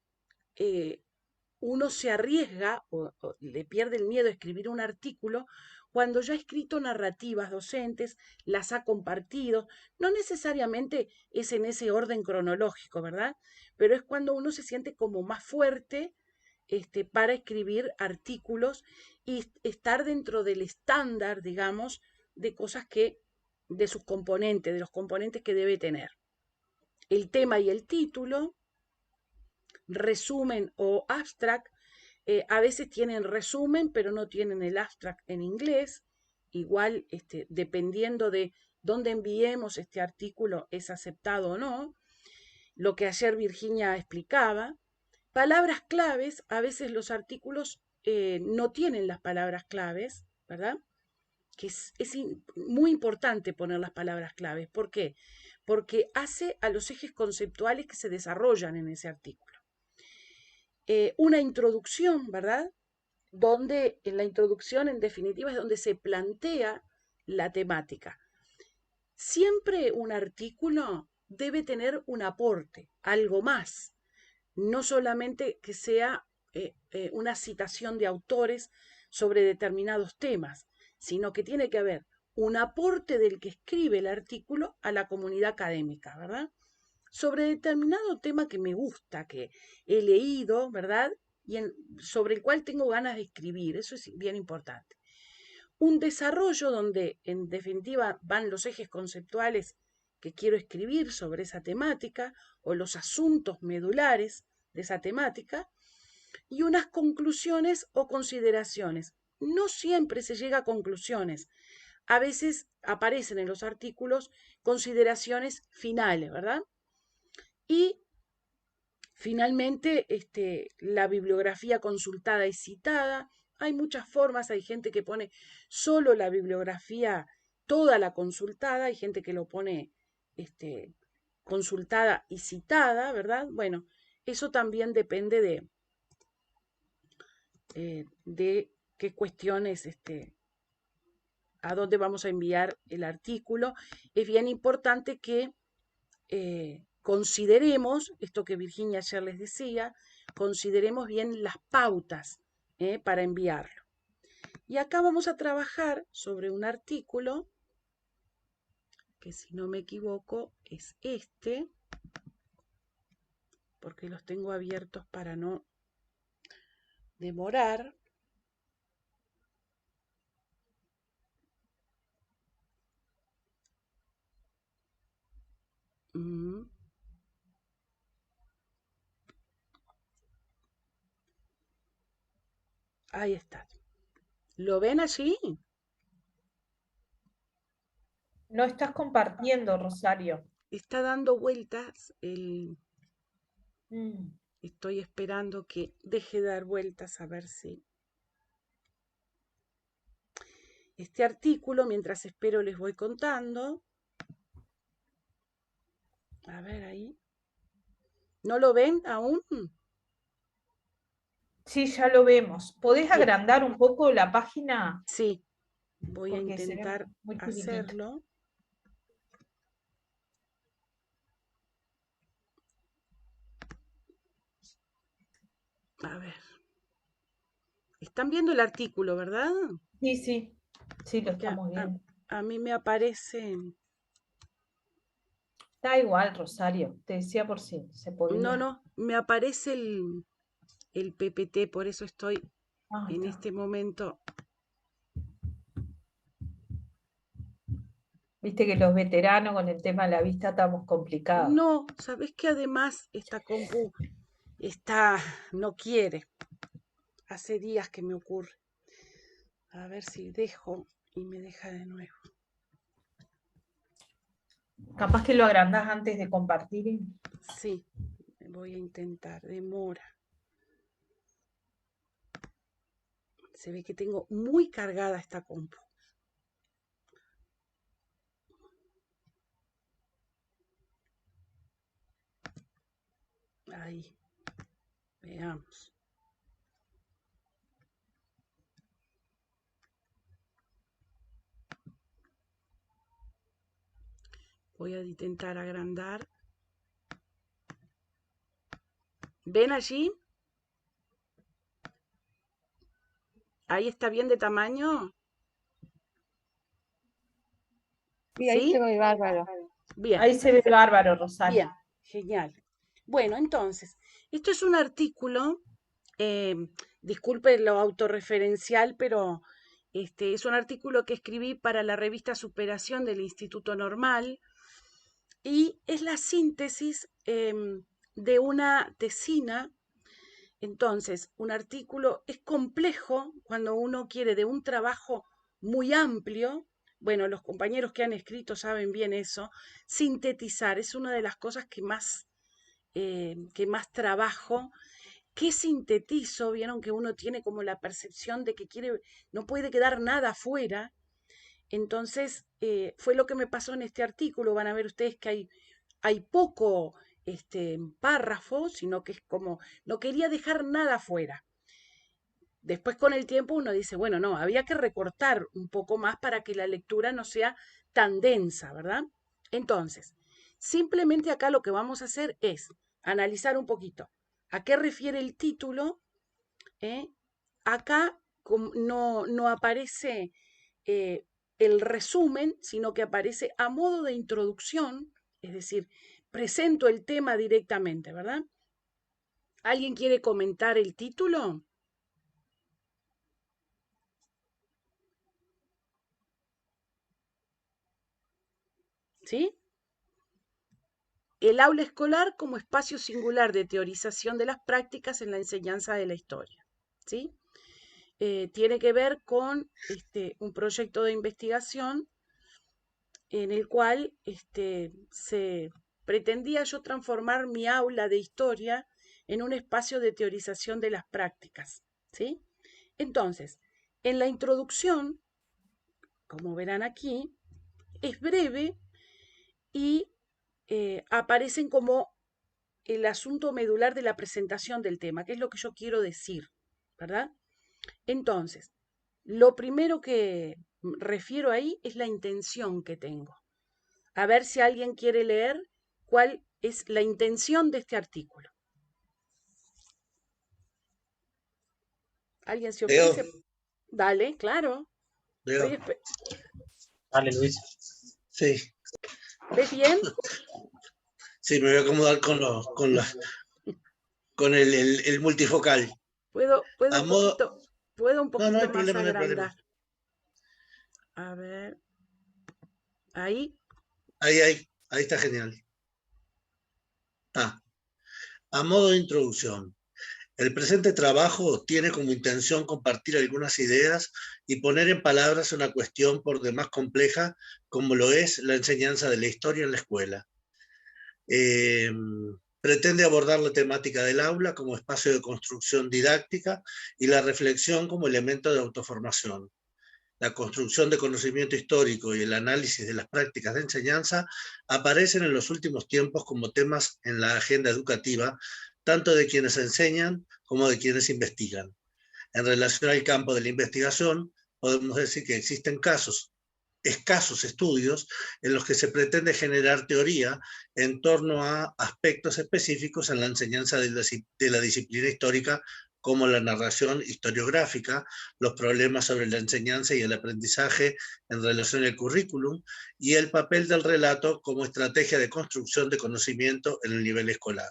uno se arriesga o le pierde el miedo a escribir un artículo cuando ya ha escrito narrativas docentes, las ha compartido. No necesariamente es en ese orden cronológico, ¿verdad? Pero es cuando uno se siente como más fuerte para escribir artículos y estar dentro del estándar, digamos, de cosas de sus componentes, de los componentes que debe tener. El tema y el título, resumen o abstract, a veces tienen resumen, pero no tienen el abstract en inglés. Igual, dependiendo de dónde enviemos este artículo, es aceptado o no. Lo que ayer Virginia explicaba. Palabras claves, a veces los artículos no tienen las palabras claves, ¿verdad? Que es muy importante poner las palabras claves. ¿Por qué? Porque hace a los ejes conceptuales que se desarrollan en ese artículo. Una introducción, ¿verdad?, donde en la introducción, en definitiva, es donde se plantea la temática. Siempre un artículo debe tener un aporte, algo más, no solamente que sea una citación de autores sobre determinados temas, sino que tiene que haber un aporte del que escribe el artículo a la comunidad académica, ¿verdad?, sobre determinado tema que me gusta, que he leído, ¿verdad?, y sobre el cual tengo ganas de escribir. Eso es bien importante. Un desarrollo donde, en definitiva, van los ejes conceptuales que quiero escribir sobre esa temática o los asuntos medulares de esa temática, y unas conclusiones o consideraciones. No siempre se llega a conclusiones. A veces aparecen en los artículos consideraciones finales, ¿verdad? Y finalmente, la bibliografía consultada y citada. Hay muchas formas, hay gente que pone solo la bibliografía, toda la consultada, hay gente que lo pone consultada y citada, ¿verdad? Bueno, eso también depende de qué cuestiones, a dónde vamos a enviar el artículo. Es bien importante que consideremos, esto que Virginia ayer les decía, consideremos bien las pautas para enviarlo. Y acá vamos a trabajar sobre un artículo, que si no me equivoco es este, porque los tengo abiertos para no demorar. Ahí está. ¿Lo ven allí? No estás compartiendo, Rosario. Está dando vueltas el... Mm. Estoy esperando que deje de dar vueltas a ver si... Este artículo, mientras espero, les voy contando. A ver ahí. ¿No lo ven aún? Sí, ya lo vemos. ¿Podés Bien. agrandar un poco la página? Sí, voy a Porque se ve intentar muy chiquitito. hacerlo. A ver. Están viendo el artículo, ¿verdad? Sí, sí, sí, lo Porque estamos viendo. a mí me aparece... Da igual, Rosario, te decía por si se podía. No, me aparece el PPT, por eso estoy Ah, en está. este momento. Viste que los veteranos con el tema de la vista estamos complicados. No, ¿sabés que además esta compu no quiere? Hace días que me ocurre. A ver si dejo y me deja de nuevo. Capaz que lo agrandás antes de compartir. Sí, voy a intentar, demora. Se ve que tengo muy cargada esta compu. Ahí, veamos. Voy a intentar agrandar. ¿Ven allí? ¿Ahí está bien de tamaño? Sí, ahí ¿Sí? se ve bárbaro. Bien. Ahí se ve bárbaro, Rosario. Bien, genial. Bueno, entonces, esto es un artículo, disculpe lo autorreferencial, pero es un artículo que escribí para la revista Superación del Instituto Normal y es la síntesis de una tesina. Entonces, un artículo es complejo cuando uno quiere de un trabajo muy amplio. Bueno, los compañeros que han escrito saben bien eso. Sintetizar es una de las cosas que más trabajo. ¿Qué sintetizo? Vieron que uno tiene como la percepción de que no puede quedar nada afuera. Entonces, fue lo que me pasó en este artículo. Van a ver ustedes que hay poco párrafo, sino que es como, no quería dejar nada afuera. Después con el tiempo uno dice, bueno, no, había que recortar un poco más para que la lectura no sea tan densa, ¿verdad? Entonces, simplemente acá lo que vamos a hacer es analizar un poquito a qué refiere el título. Acá no aparece el resumen, sino que aparece a modo de introducción, es decir, presento el tema directamente, ¿verdad? ¿Alguien quiere comentar el título? ¿Sí? El aula escolar como espacio singular de teorización de las prácticas en la enseñanza de la historia. ¿Sí? Tiene que ver con un proyecto de investigación en el cual se pretendía yo transformar mi aula de historia en un espacio de teorización de las prácticas, ¿sí? Entonces, en la introducción, como verán aquí, es breve y aparecen como el asunto medular de la presentación del tema, que es lo que yo quiero decir, ¿verdad? Entonces, lo primero que refiero ahí es la intención que tengo. A ver si alguien quiere leer cuál es la intención de este artículo. ¿Alguien se Leo, ofrece? Dale, claro. Leo, Dale, Luis. sí, ¿Ves bien? sí, me voy a acomodar con el multifocal. Puedo A un modo, no hay poquito más problema, no hay problema. agrandar. A ver. Ahí. Ahí está genial. A modo de introducción. El presente trabajo tiene como intención compartir algunas ideas y poner en palabras una cuestión por demás compleja como lo es la enseñanza de la historia en la escuela. Pretende abordar la temática del aula como espacio de construcción didáctica y la reflexión como elemento de autoformación. La construcción de conocimiento histórico y el análisis de las prácticas de enseñanza aparecen en los últimos tiempos como temas en la agenda educativa, tanto de quienes enseñan como de quienes investigan. En relación al campo de la investigación, podemos decir que existen escasos estudios en los que se pretende generar teoría en torno a aspectos específicos en la enseñanza de la disciplina histórica, como la narración historiográfica, los problemas sobre la enseñanza y el aprendizaje en relación al currículum y el papel del relato como estrategia de construcción de conocimiento en el nivel escolar.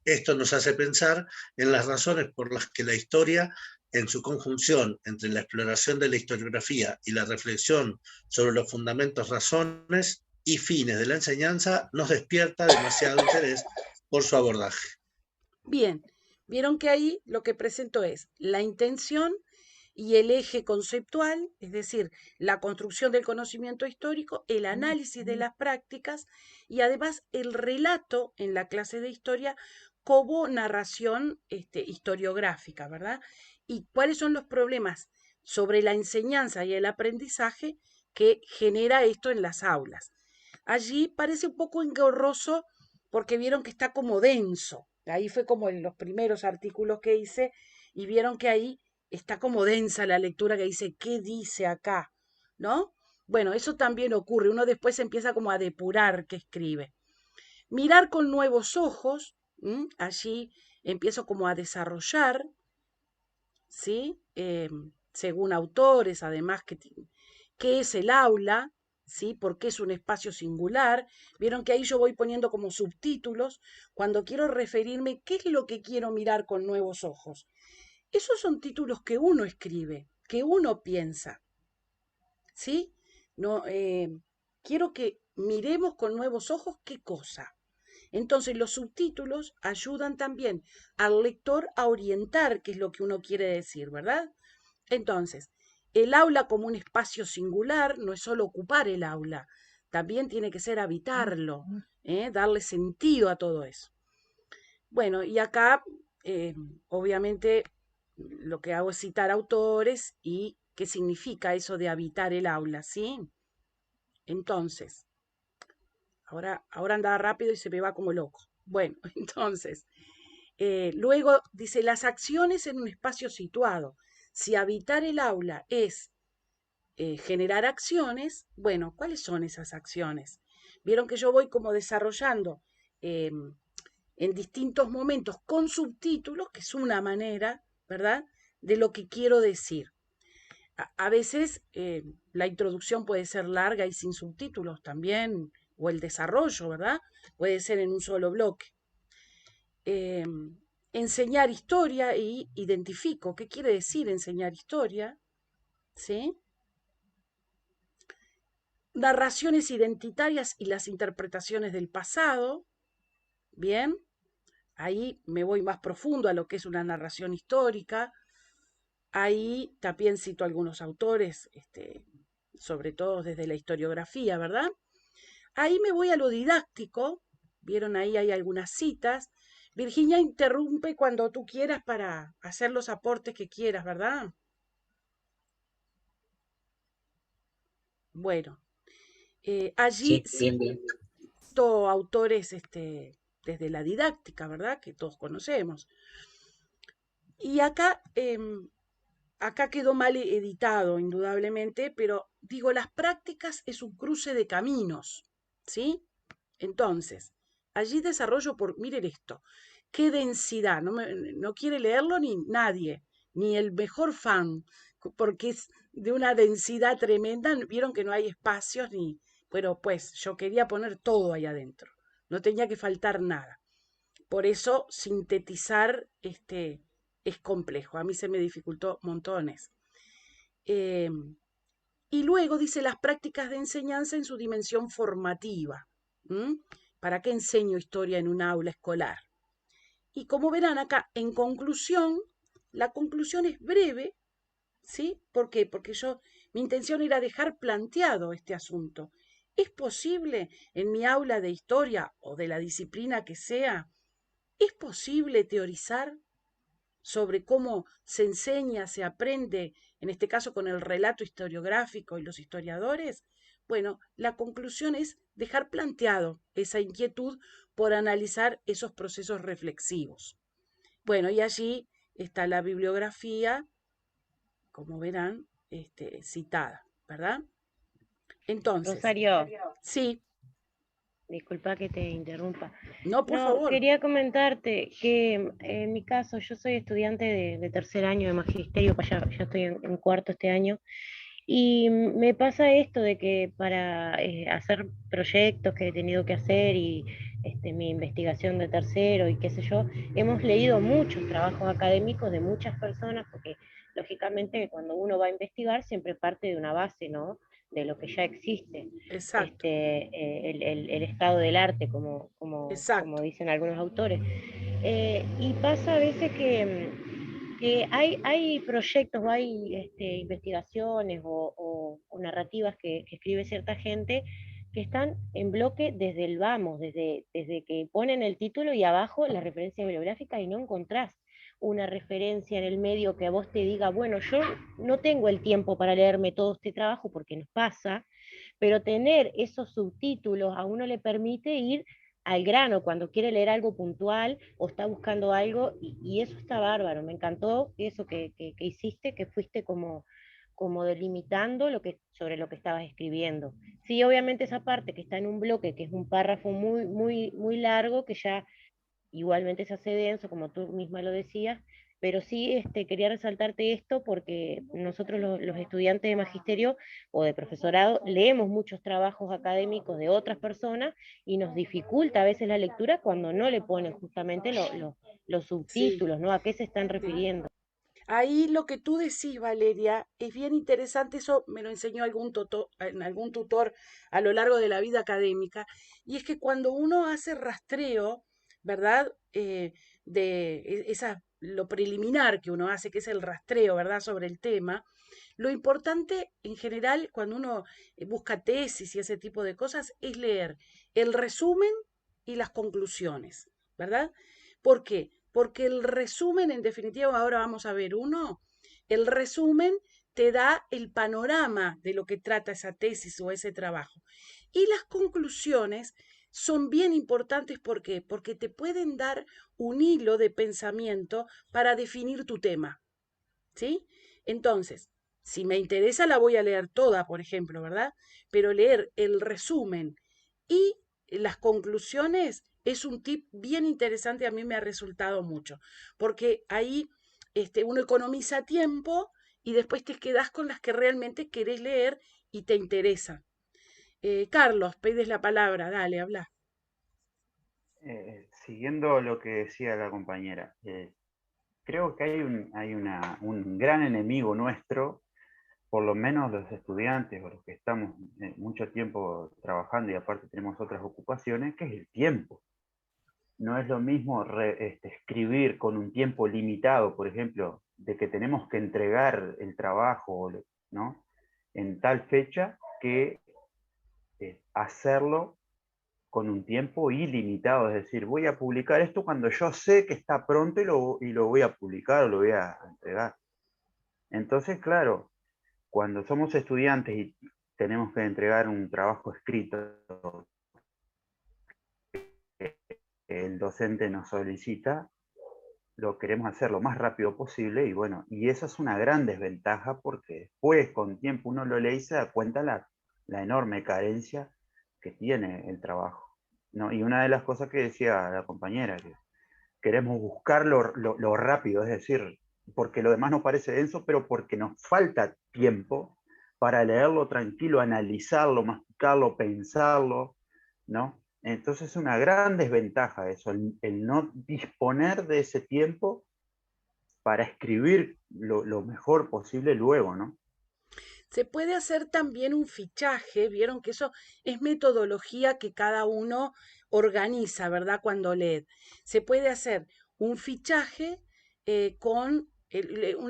Esto nos hace pensar en las razones por las que la historia, en su conjunción entre la exploración de la historiografía y la reflexión sobre los fundamentos, razones y fines de la enseñanza, nos despierta demasiado interés por su abordaje. Bien, vieron que ahí lo que presento es la intención y el eje conceptual, es decir, la construcción del conocimiento histórico, el análisis de las prácticas y además el relato en la clase de historia como narración historiográfica, ¿verdad? Y cuáles son los problemas sobre la enseñanza y el aprendizaje que genera esto en las aulas. Allí parece un poco engorroso porque vieron que está como denso. Ahí fue como en los primeros artículos que hice y vieron que ahí está como densa la lectura que dice, ¿qué dice acá? ¿No? Bueno, eso también ocurre. Uno después empieza como a depurar qué escribe. Mirar con nuevos ojos, allí empiezo como a desarrollar, ¿sí? Según autores, además, qué es el aula, ¿sí? Porque es un espacio singular. Vieron que ahí yo voy poniendo como subtítulos cuando quiero referirme qué es lo que quiero mirar con nuevos ojos. Esos son títulos que uno escribe, que uno piensa, ¿sí? No, quiero que miremos con nuevos ojos qué cosa. Entonces los subtítulos ayudan también al lector a orientar qué es lo que uno quiere decir, ¿verdad? Entonces, el aula como un espacio singular no es solo ocupar el aula, también tiene que ser habitarlo, darle sentido a todo eso. Bueno, y acá, obviamente, lo que hago es citar autores y qué significa eso de habitar el aula, ¿sí? Entonces, ahora andaba rápido y se me va como loco. Bueno, entonces, luego dice las acciones en un espacio situado. Si habitar el aula es generar acciones, bueno, ¿cuáles son esas acciones? Vieron que yo voy como desarrollando en distintos momentos con subtítulos, que es una manera, ¿verdad?, de lo que quiero decir. A veces la introducción puede ser larga y sin subtítulos también, o el desarrollo, ¿verdad? Puede ser en un solo bloque. Enseñar historia y identifico qué quiere decir enseñar historia, ¿sí? Narraciones identitarias y las interpretaciones del pasado, bien, ahí me voy más profundo a lo que es una narración histórica. Ahí también cito algunos autores, sobre todo desde la historiografía, ¿verdad? Ahí me voy a lo didáctico, Vieron ahí hay algunas citas. Virginia, interrumpe cuando tú quieras para hacer los aportes que quieras, ¿verdad? Bueno, allí Sí, sí bien, bien. autores desde la didáctica, ¿verdad? Que todos conocemos. Y acá quedó mal editado, indudablemente, pero digo, las prácticas es un cruce de caminos, ¿sí? Entonces, allí desarrollo miren esto, qué densidad, no quiere leerlo ni nadie, ni el mejor fan, porque es de una densidad tremenda, vieron que no hay espacios ni, pero pues yo quería poner todo ahí adentro, no tenía que faltar nada. Por eso sintetizar es complejo, a mí se me dificultó montones. Eh, y luego dice las prácticas de enseñanza en su dimensión formativa. ¿M? ¿Para qué enseño historia en un aula escolar? Y como verán acá, en conclusión, la conclusión es breve, ¿sí? ¿Por qué? Porque mi intención era dejar planteado este asunto. ¿Es posible en mi aula de historia o de la disciplina que sea, es posible teorizar sobre cómo se enseña, se aprende, en este caso con el relato historiográfico y los historiadores? Bueno, la conclusión es dejar planteado esa inquietud por analizar esos procesos reflexivos. Bueno, y allí está la bibliografía, como verán, citada, ¿verdad? Entonces, Rosario, sí, disculpa que te interrumpa. no, por No, favor. quería comentarte que en mi caso yo soy estudiante de tercer año de magisterio, pues ya estoy en cuarto este año, y me pasa esto de que para hacer proyectos que he tenido que hacer y mi investigación de tercero y qué sé yo, hemos leído muchos trabajos académicos de muchas personas, porque lógicamente cuando uno va a investigar siempre parte de una base, ¿no? De lo que ya existe, Exacto, el estado del arte, como exacto. dicen algunos autores. Y pasa a veces que hay proyectos o hay investigaciones o narrativas que escribe cierta gente que están en bloque desde el vamos, desde que ponen el título y abajo la referencia bibliográfica, y no encontrás una referencia en el medio que a vos te diga, bueno, yo no tengo el tiempo para leerme todo este trabajo porque nos pasa, pero tener esos subtítulos a uno le permite ir al grano cuando quiere leer algo puntual o está buscando algo, y eso está bárbaro. Me encantó eso que hiciste, que fuiste como delimitando sobre lo que estabas escribiendo. Sí, obviamente esa parte que está en un bloque, que es un párrafo muy, muy, muy largo, que ya igualmente se hace denso, como tú misma lo decías, pero sí quería resaltarte esto porque nosotros los estudiantes de magisterio o de profesorado leemos muchos trabajos académicos de otras personas y nos dificulta a veces la lectura cuando no le ponen justamente los Sí, subtítulos, ¿no? ¿A qué se están sí. refiriendo? Ahí lo que tú decís, Valeria, es bien interesante, eso me lo enseñó algún tutor a lo largo de la vida académica, y es que cuando uno hace rastreo, ¿verdad? Lo preliminar que uno hace, que es el rastreo, ¿verdad? Sobre el tema, lo importante en general cuando uno busca tesis y ese tipo de cosas es leer el resumen y las conclusiones, ¿verdad? ¿Por qué? Porque el resumen, en definitiva, ahora vamos a ver uno, el resumen te da el panorama de lo que trata esa tesis o ese trabajo. Y las conclusiones son bien importantes, ¿por qué? Porque te pueden dar un hilo de pensamiento para definir tu tema, ¿sí? Entonces, si me interesa la voy a leer toda, por ejemplo, ¿verdad? Pero leer el resumen y las conclusiones es un tip bien interesante, a mí me ha resultado mucho, porque ahí uno economiza tiempo y después te quedas con las que realmente querés leer y te interesan. Carlos, pides la palabra, dale, habla. Siguiendo lo que decía la compañera, creo que hay un gran enemigo nuestro, por lo menos los estudiantes o los que estamos mucho tiempo trabajando y aparte tenemos otras ocupaciones, que es el tiempo. No es lo mismo escribir con un tiempo limitado, por ejemplo, de que tenemos que entregar el trabajo, ¿no? En tal fecha, que hacerlo con un tiempo ilimitado, es decir, voy a publicar esto cuando yo sé que está pronto y lo voy a publicar o lo voy a entregar. Entonces, claro, cuando somos estudiantes y tenemos que entregar un trabajo escrito, el docente nos solicita, lo queremos hacer lo más rápido posible y bueno, y eso es una gran desventaja porque después con tiempo uno lo lee y se da cuenta la enorme carencia que tiene el trabajo, ¿no? Y una de las cosas que decía la compañera, que queremos buscar lo rápido, es decir, porque lo demás nos parece denso, pero porque nos falta tiempo para leerlo tranquilo, analizarlo, masticarlo, pensarlo, ¿no? Entonces es una gran desventaja eso, el no disponer de ese tiempo para escribir lo mejor posible luego, ¿no? Se puede hacer también un fichaje, vieron que eso es metodología que cada uno organiza, ¿verdad? Cuando lee. Se puede hacer un fichaje con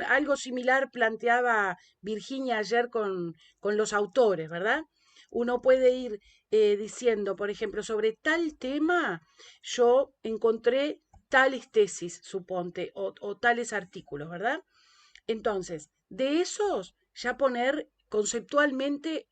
algo similar planteaba Virginia ayer con los autores, ¿verdad? Uno puede ir diciendo, por ejemplo, sobre tal tema, yo encontré tales tesis, suponte, o tales artículos, ¿verdad? Entonces, de esos ya poner conceptualmente,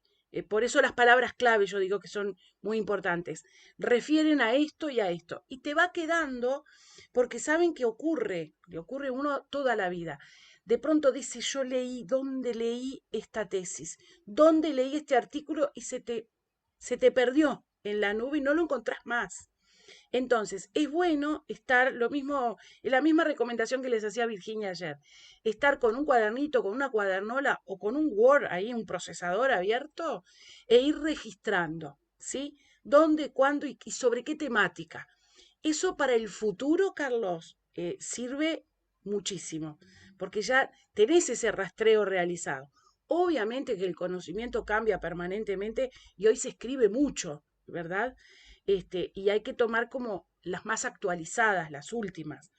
por eso las palabras clave yo digo que son muy importantes, refieren a esto y a esto. Y te va quedando, porque saben que ocurre, le ocurre a uno toda la vida. De pronto dice, yo leí, ¿dónde leí esta tesis? ¿Dónde leí este artículo? Y se te perdió en la nube y no lo encontrás más. Entonces, es bueno estar, lo mismo, la misma recomendación que les hacía Virginia ayer, estar con un cuadernito, con una cuadernola o con un Word ahí, un procesador abierto, e ir registrando, ¿sí? ¿Dónde, cuándo y sobre qué temática? Eso para el futuro, Carlos, sirve muchísimo, porque ya tenés ese rastreo realizado. Obviamente que el conocimiento cambia permanentemente y hoy se escribe mucho, ¿verdad? Y hay que tomar como las más actualizadas, las últimas.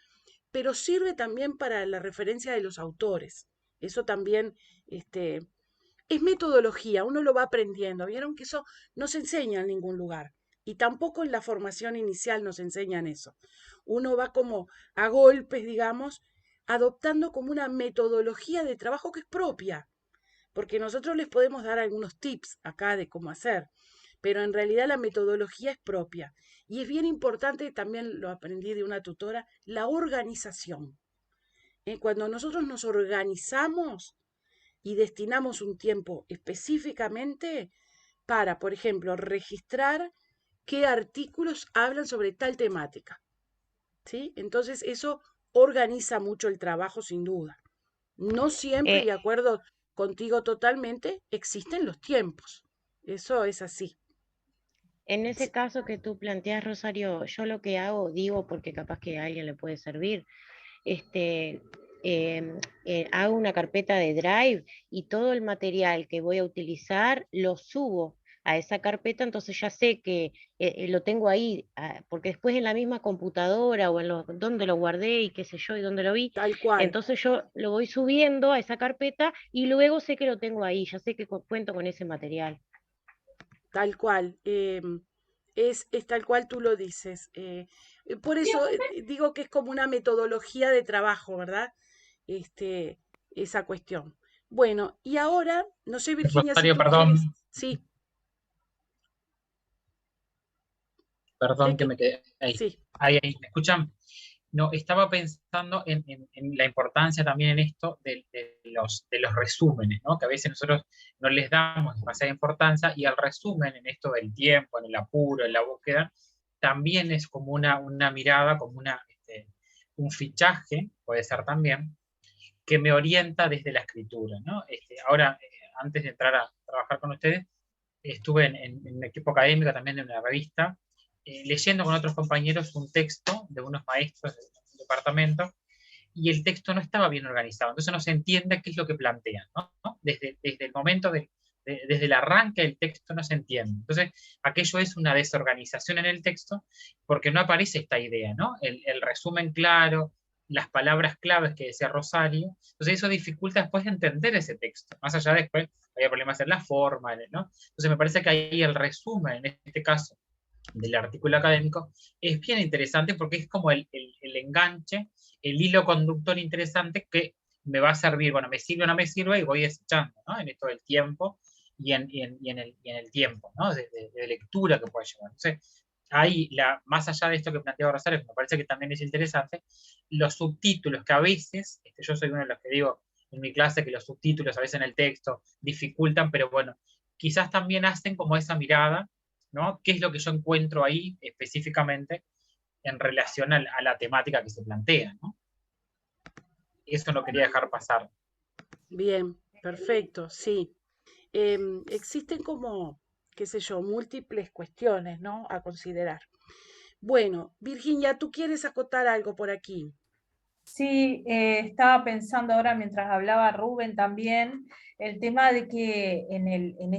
Pero sirve también para la referencia de los autores. Eso también es metodología, uno lo va aprendiendo. Vieron que eso no se enseña en ningún lugar. Y tampoco en la formación inicial nos enseñan eso. Uno va como a golpes, digamos, adoptando como una metodología de trabajo que es propia. Porque nosotros les podemos dar algunos tips acá de cómo hacer, pero en realidad la metodología es propia. Y es bien importante, también lo aprendí de una tutora, la organización. Cuando nosotros nos organizamos y destinamos un tiempo específicamente para, por ejemplo, registrar qué artículos hablan sobre tal temática, ¿sí? Entonces eso organiza mucho el trabajo sin duda. No siempre, y Eh, de acuerdo contigo totalmente, existen los tiempos. Eso es así. En ese caso que tú planteas, Rosario, yo lo que hago, digo, porque capaz que a alguien le puede servir, este, hago una carpeta de Drive y todo el material que voy a utilizar lo subo a esa carpeta, entonces ya sé que lo tengo ahí, porque después en la misma computadora o en donde lo guardé y qué sé yo y dónde lo vi, Tal cual, entonces yo lo voy subiendo a esa carpeta y luego sé que lo tengo ahí, ya sé que cuento con ese material. tal cual. Es tal cual tú lo dices. Por eso digo que es como una metodología de trabajo, ¿verdad? Este, esa cuestión. Bueno, y ahora, no sé, Virginia, si Rosario, tú quieres. perdón, Sí, ¿de perdón que qué? me quedé ahí. Sí, Ahí, ¿me escuchan? No, estaba pensando en la importancia también en esto de los resúmenes, ¿no? Que a veces nosotros no les damos demasiada importancia y el resumen en esto del tiempo, en el apuro, en la búsqueda, también es como una mirada, como un fichaje, puede ser también, que me orienta desde la escritura, ¿no? Ahora, antes de entrar a trabajar con ustedes, estuve en un equipo académico también en una revista, leyendo con otros compañeros un texto de unos maestros de un departamento, y el texto no estaba bien organizado, entonces no se entiende qué es lo que plantean, ¿no? Desde el momento desde el arranque del texto no se entiende. Entonces, aquello es una desorganización en el texto porque no aparece esta idea, ¿no? El resumen claro, las palabras claves que decía Rosario. Entonces, eso dificulta después entender ese texto. Más allá de después, había problemas en la forma, ¿no? Entonces, me parece que ahí el resumen, en este caso, del artículo académico, es bien interesante porque es como el enganche, el hilo conductor interesante que me va a servir, bueno, me sirve o no me sirve, y voy desechando, ¿no? En esto del tiempo y en el tiempo, ¿no? De lectura que puede llevar. Entonces, ahí, más allá de esto que planteaba Rosario, que me parece que también es interesante, los subtítulos que a veces, yo soy uno de los que digo en mi clase que los subtítulos a veces en el texto dificultan, pero bueno, quizás también hacen como esa mirada, ¿no? ¿Qué es lo que yo encuentro ahí específicamente en relación a la temática que se plantea, ¿no? Eso no quería dejar pasar. Bien, perfecto, sí. Existen como, qué sé yo, múltiples cuestiones, ¿no? A considerar. Bueno, Virginia, ¿tú quieres acotar algo por aquí? Sí, estaba pensando ahora mientras hablaba Rubén también, el tema de que en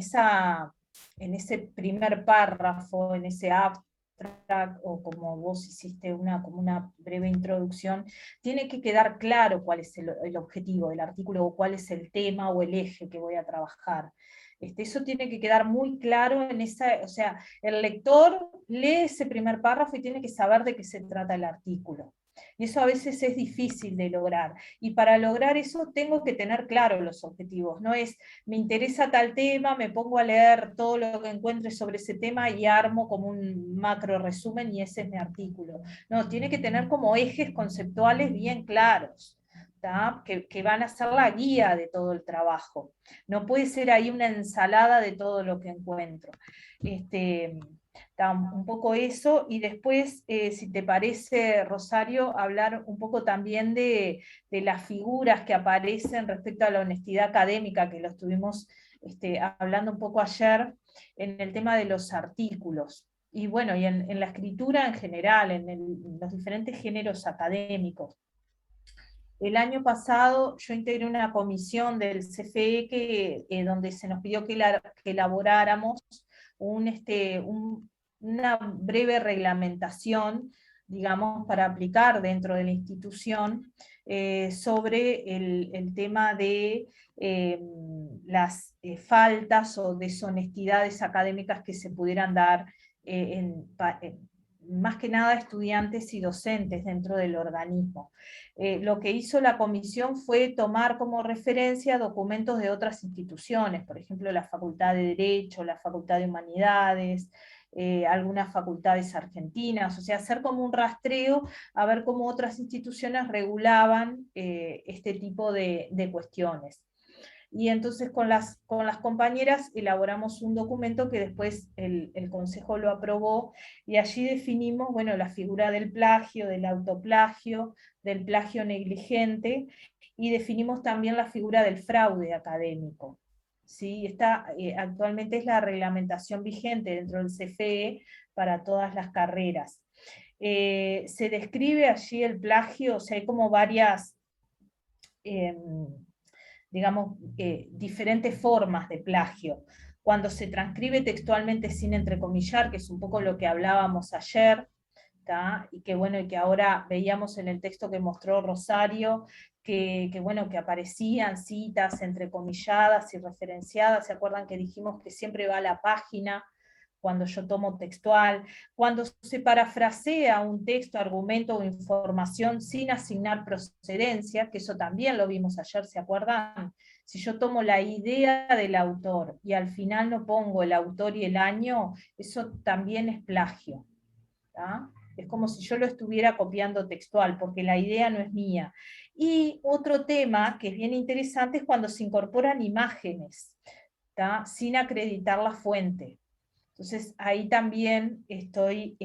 ese primer párrafo, en ese abstract, o como vos hiciste como una breve introducción, tiene que quedar claro cuál es el objetivo del artículo, o cuál es el tema o el eje que voy a trabajar. Eso tiene que quedar muy claro en esa, o sea, el lector lee ese primer párrafo y tiene que saber de qué se trata el artículo. Y eso a veces es difícil de lograr. Y para lograr eso tengo que tener claro los objetivos. No es, me interesa tal tema, me pongo a leer todo lo que encuentre sobre ese tema y armo como un macro resumen y ese es mi artículo. No, tiene que tener como ejes conceptuales bien claros. Que van a ser la guía de todo el trabajo. No puede ser ahí una ensalada de todo lo que encuentro. Un poco eso, y después, si te parece, Rosario, hablar un poco también de las figuras que aparecen respecto a la honestidad académica, que lo estuvimos hablando un poco ayer, en el tema de los artículos. Y bueno, y en la escritura en general, en los diferentes géneros académicos. El año pasado yo integré una comisión del CFE donde se nos pidió que elaboráramos una breve reglamentación, digamos, para aplicar dentro de la institución sobre el tema de las faltas o deshonestidades académicas que se pudieran dar más que nada estudiantes y docentes dentro del organismo. Lo que hizo la comisión fue tomar como referencia documentos de otras instituciones, por ejemplo la Facultad de Derecho, la Facultad de Humanidades, algunas facultades argentinas, o sea, hacer como un rastreo a ver cómo otras instituciones regulaban este tipo de cuestiones. Y entonces con las compañeras elaboramos un documento que después el Consejo lo aprobó, y allí definimos, bueno, la figura del plagio, del autoplagio, del plagio negligente, y definimos también la figura del fraude académico. ¿Sí? Actualmente es la reglamentación vigente dentro del CFE para todas las carreras. Se describe allí el plagio, o sea, hay como varias digamos, diferentes formas de plagio. Cuando se transcribe textualmente sin entrecomillar, que es un poco lo que hablábamos ayer, y que bueno, y que ahora veíamos en el texto que mostró Rosario, que bueno, que aparecían citas entrecomilladas y referenciadas. ¿Se acuerdan que dijimos que siempre va a la página cuando yo tomo textual? Cuando se parafrasea un texto, argumento o información sin asignar procedencia, que eso también lo vimos ayer, ¿se acuerdan? Si yo tomo la idea del autor y al final no pongo el autor y el año, eso también es plagio. Es como si yo lo estuviera copiando textual, porque la idea no es mía. Y otro tema que es bien interesante es cuando se incorporan imágenes, sin acreditar la fuente. Entonces ahí también estoy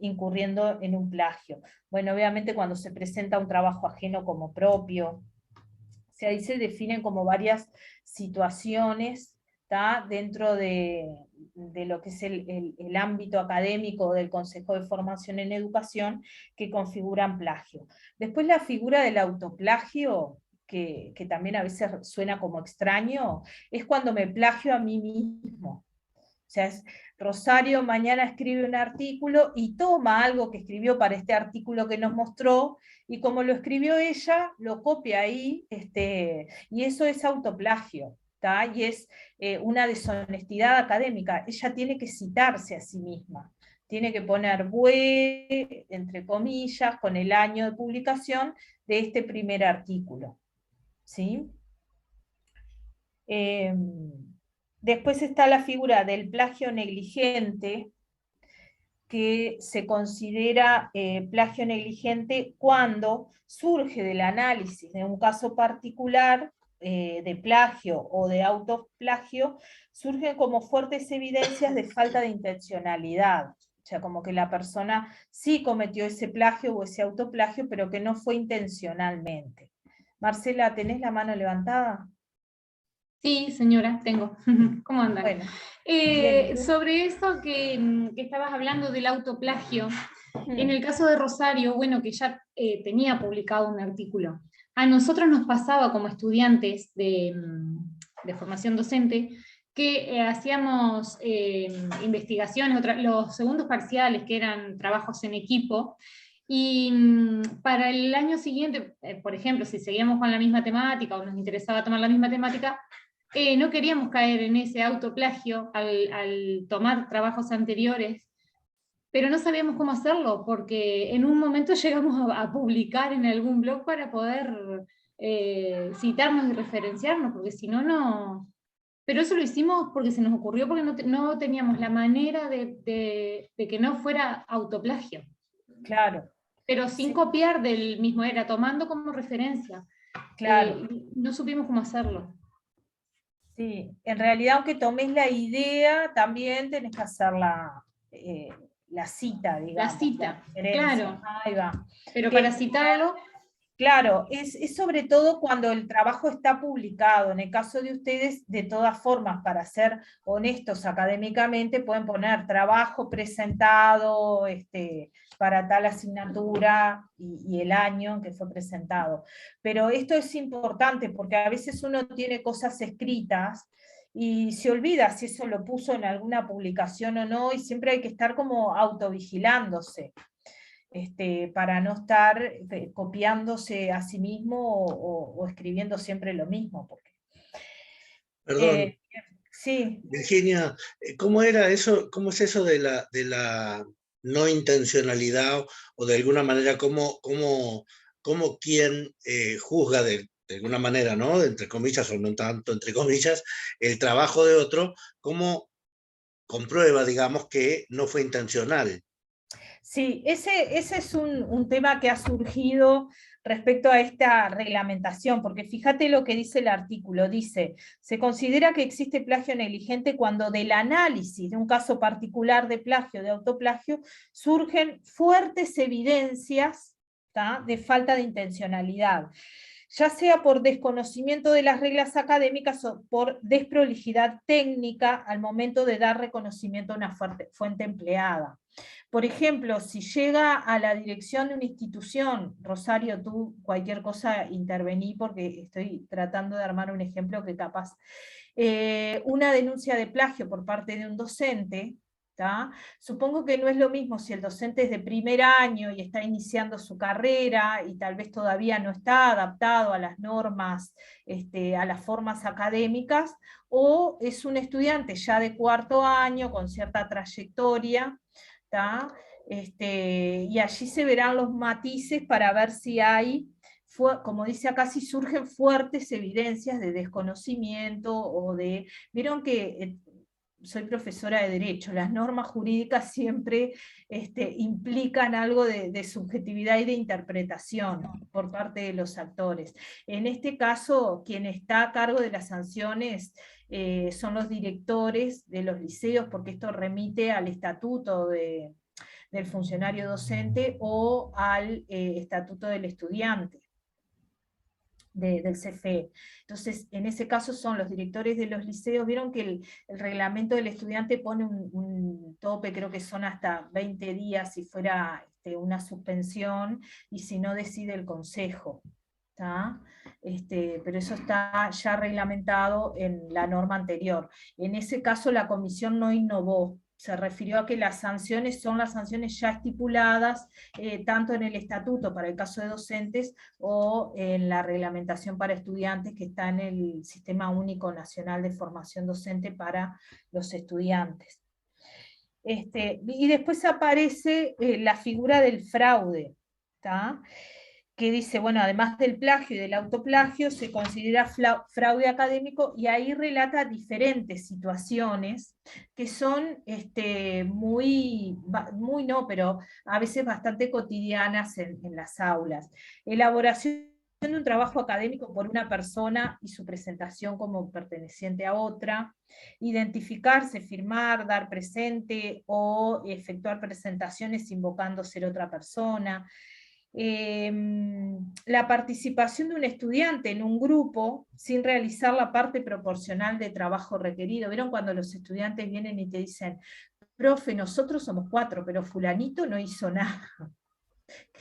incurriendo en un plagio. Bueno, obviamente cuando se presenta un trabajo ajeno como propio, o sea, ahí se definen como varias situaciones dentro de lo que es el ámbito académico del Consejo de Formación en Educación, que configuran plagio. Después la figura del autoplagio, que también a veces suena como extraño, es cuando me plagio a mí mismo. O sea, Rosario mañana escribe un artículo y toma algo que escribió para este artículo que nos mostró, y como lo escribió ella, lo copia ahí, y eso es autoplagio, y es una deshonestidad académica. Ella tiene que citarse a sí misma, tiene que poner BUE, entre comillas, con el año de publicación de este primer artículo. ¿Sí? Después está la figura del plagio negligente, que se considera plagio negligente cuando surge del análisis de un caso particular de plagio o de autoplagio, surgen como fuertes evidencias de falta de intencionalidad. O sea, como que la persona sí cometió ese plagio o ese autoplagio, pero que no fue intencionalmente. Marcela, ¿tenés la mano levantada? Sí, señora, tengo. ¿Cómo andan? Bueno, bien. Sobre eso que estabas hablando del autoplagio, en el caso de Rosario, bueno, que ya tenía publicado un artículo. A nosotros nos pasaba como estudiantes de formación docente que hacíamos investigaciones, los segundos parciales, que eran trabajos en equipo, y para el año siguiente, por ejemplo, si seguíamos con la misma temática o nos interesaba tomar la misma temática, no queríamos caer en ese autoplagio al tomar trabajos anteriores, pero no sabíamos cómo hacerlo, porque en un momento llegamos a publicar en algún blog para poder citarnos y referenciarnos, porque si no, no... Pero eso lo hicimos porque se nos ocurrió, porque no teníamos la manera de que no fuera autoplagio. Claro. Pero sin copiar del mismo, era tomando como referencia. Claro. No supimos cómo hacerlo. Sí, en realidad aunque tomes la idea, también tenés que hacer la cita, digamos. La cita, claro. Ahí va. Pero para citarlo... Claro, es sobre todo cuando el trabajo está publicado. En el caso de ustedes, de todas formas, para ser honestos académicamente, pueden poner trabajo presentado para tal asignatura y el año en que fue presentado. Pero esto es importante porque a veces uno tiene cosas escritas y se olvida si eso lo puso en alguna publicación o no, y siempre hay que estar como autovigilándose. Para no estar copiándose a sí mismo o escribiendo siempre lo mismo. Perdón. Sí. Virginia, ¿cómo era eso? ¿Cómo es eso de la no intencionalidad o de alguna manera cómo quien juzga de alguna manera, ¿no? Entre comillas o no tanto entre comillas, el trabajo de otro, cómo comprueba, digamos, que no fue intencional? Sí, ese es un tema que ha surgido respecto a esta reglamentación, porque fíjate lo que dice el artículo, dice, se considera que existe plagio negligente cuando del análisis de un caso particular de plagio, de autoplagio, surgen fuertes evidencias, ¿tá?, de falta de intencionalidad, ya sea por desconocimiento de las reglas académicas o por desprolijidad técnica al momento de dar reconocimiento a una fuente empleada. Por ejemplo, si llega a la dirección de una institución, Rosario, tú cualquier cosa intervení porque estoy tratando de armar un ejemplo que capaz, una denuncia de plagio por parte de un docente, ¿tá? Supongo que no es lo mismo si el docente es de primer año y está iniciando su carrera y tal vez todavía no está adaptado a las normas, a las formas académicas, o es un estudiante ya de cuarto año con cierta trayectoria, y allí se verán los matices para ver si hay, como dice acá, si surgen fuertes evidencias de desconocimiento o de... Vieron que soy profesora de Derecho, las normas jurídicas siempre implican algo de subjetividad y de interpretación por parte de los actores. En este caso, quien está a cargo de las sanciones son los directores de los liceos, porque esto remite al estatuto del funcionario docente o al estatuto del estudiante. Del CFE. Entonces, en ese caso son los directores de los liceos. Vieron que el reglamento del estudiante pone un tope, creo que son hasta 20 días si fuera una suspensión, y si no decide el consejo. Pero eso está ya reglamentado en la norma anterior. En ese caso la comisión no innovó, se refirió a que las sanciones son las sanciones ya estipuladas tanto en el estatuto para el caso de docentes o en la reglamentación para estudiantes que está en el Sistema Único Nacional de Formación Docente para los estudiantes. Y después aparece la figura del fraude, ¿tá? Que dice, bueno, además del plagio y del autoplagio, se considera fraude académico, y ahí relata diferentes situaciones que son muy no, pero a veces bastante cotidianas en las aulas. Elaboración de un trabajo académico por una persona y su presentación como perteneciente a otra, identificarse, firmar, dar presente o efectuar presentaciones invocando ser otra persona. La participación de un estudiante en un grupo sin realizar la parte proporcional de trabajo requerido. ¿Vieron cuando los estudiantes vienen y te dicen, profe, nosotros somos 4, pero fulanito no hizo nada?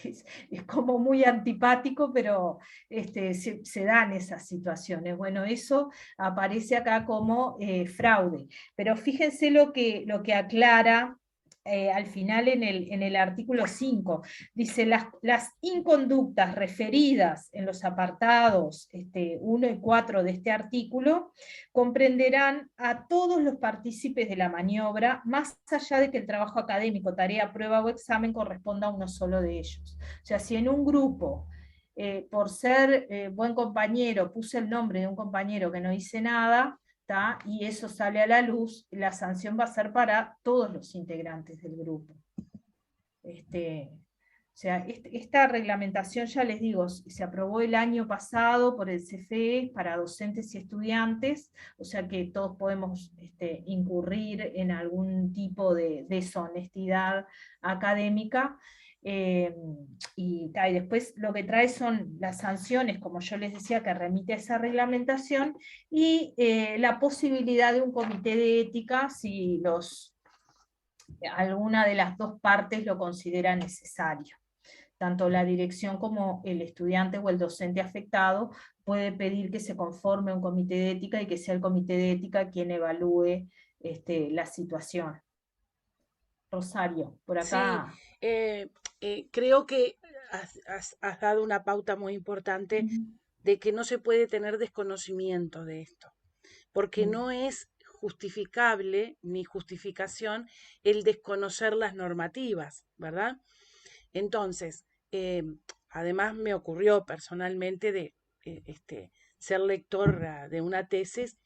Es como muy antipático, pero se dan esas situaciones. Bueno, eso aparece acá como fraude. Pero fíjense lo que aclara al final en el artículo 5. Dice, las inconductas referidas en los apartados 1 y 4 de este artículo comprenderán a todos los partícipes de la maniobra, más allá de que el trabajo académico, tarea, prueba o examen corresponda a uno solo de ellos. O sea, si en un grupo, por ser buen compañero, puse el nombre de un compañero que no hice nada, y eso sale a la luz, la sanción va a ser para todos los integrantes del grupo. O sea, esta reglamentación, ya les digo, se aprobó el año pasado por el CFE para docentes y estudiantes, o sea que todos podemos incurrir en algún tipo de deshonestidad académica. Y después lo que trae son las sanciones, como yo les decía, que remite a esa reglamentación, y la posibilidad de un comité de ética si alguna de las dos partes lo considera necesario. Tanto la dirección como el estudiante o el docente afectado puede pedir que se conforme un comité de ética y que sea el comité de ética quien evalúe la situación. Rosario, por acá. Sí, creo que has dado una pauta muy importante de que no se puede tener desconocimiento de esto, porque no es justificable ni justificación el desconocer las normativas, ¿verdad? Entonces, además me ocurrió personalmente de ser lectora de una tesis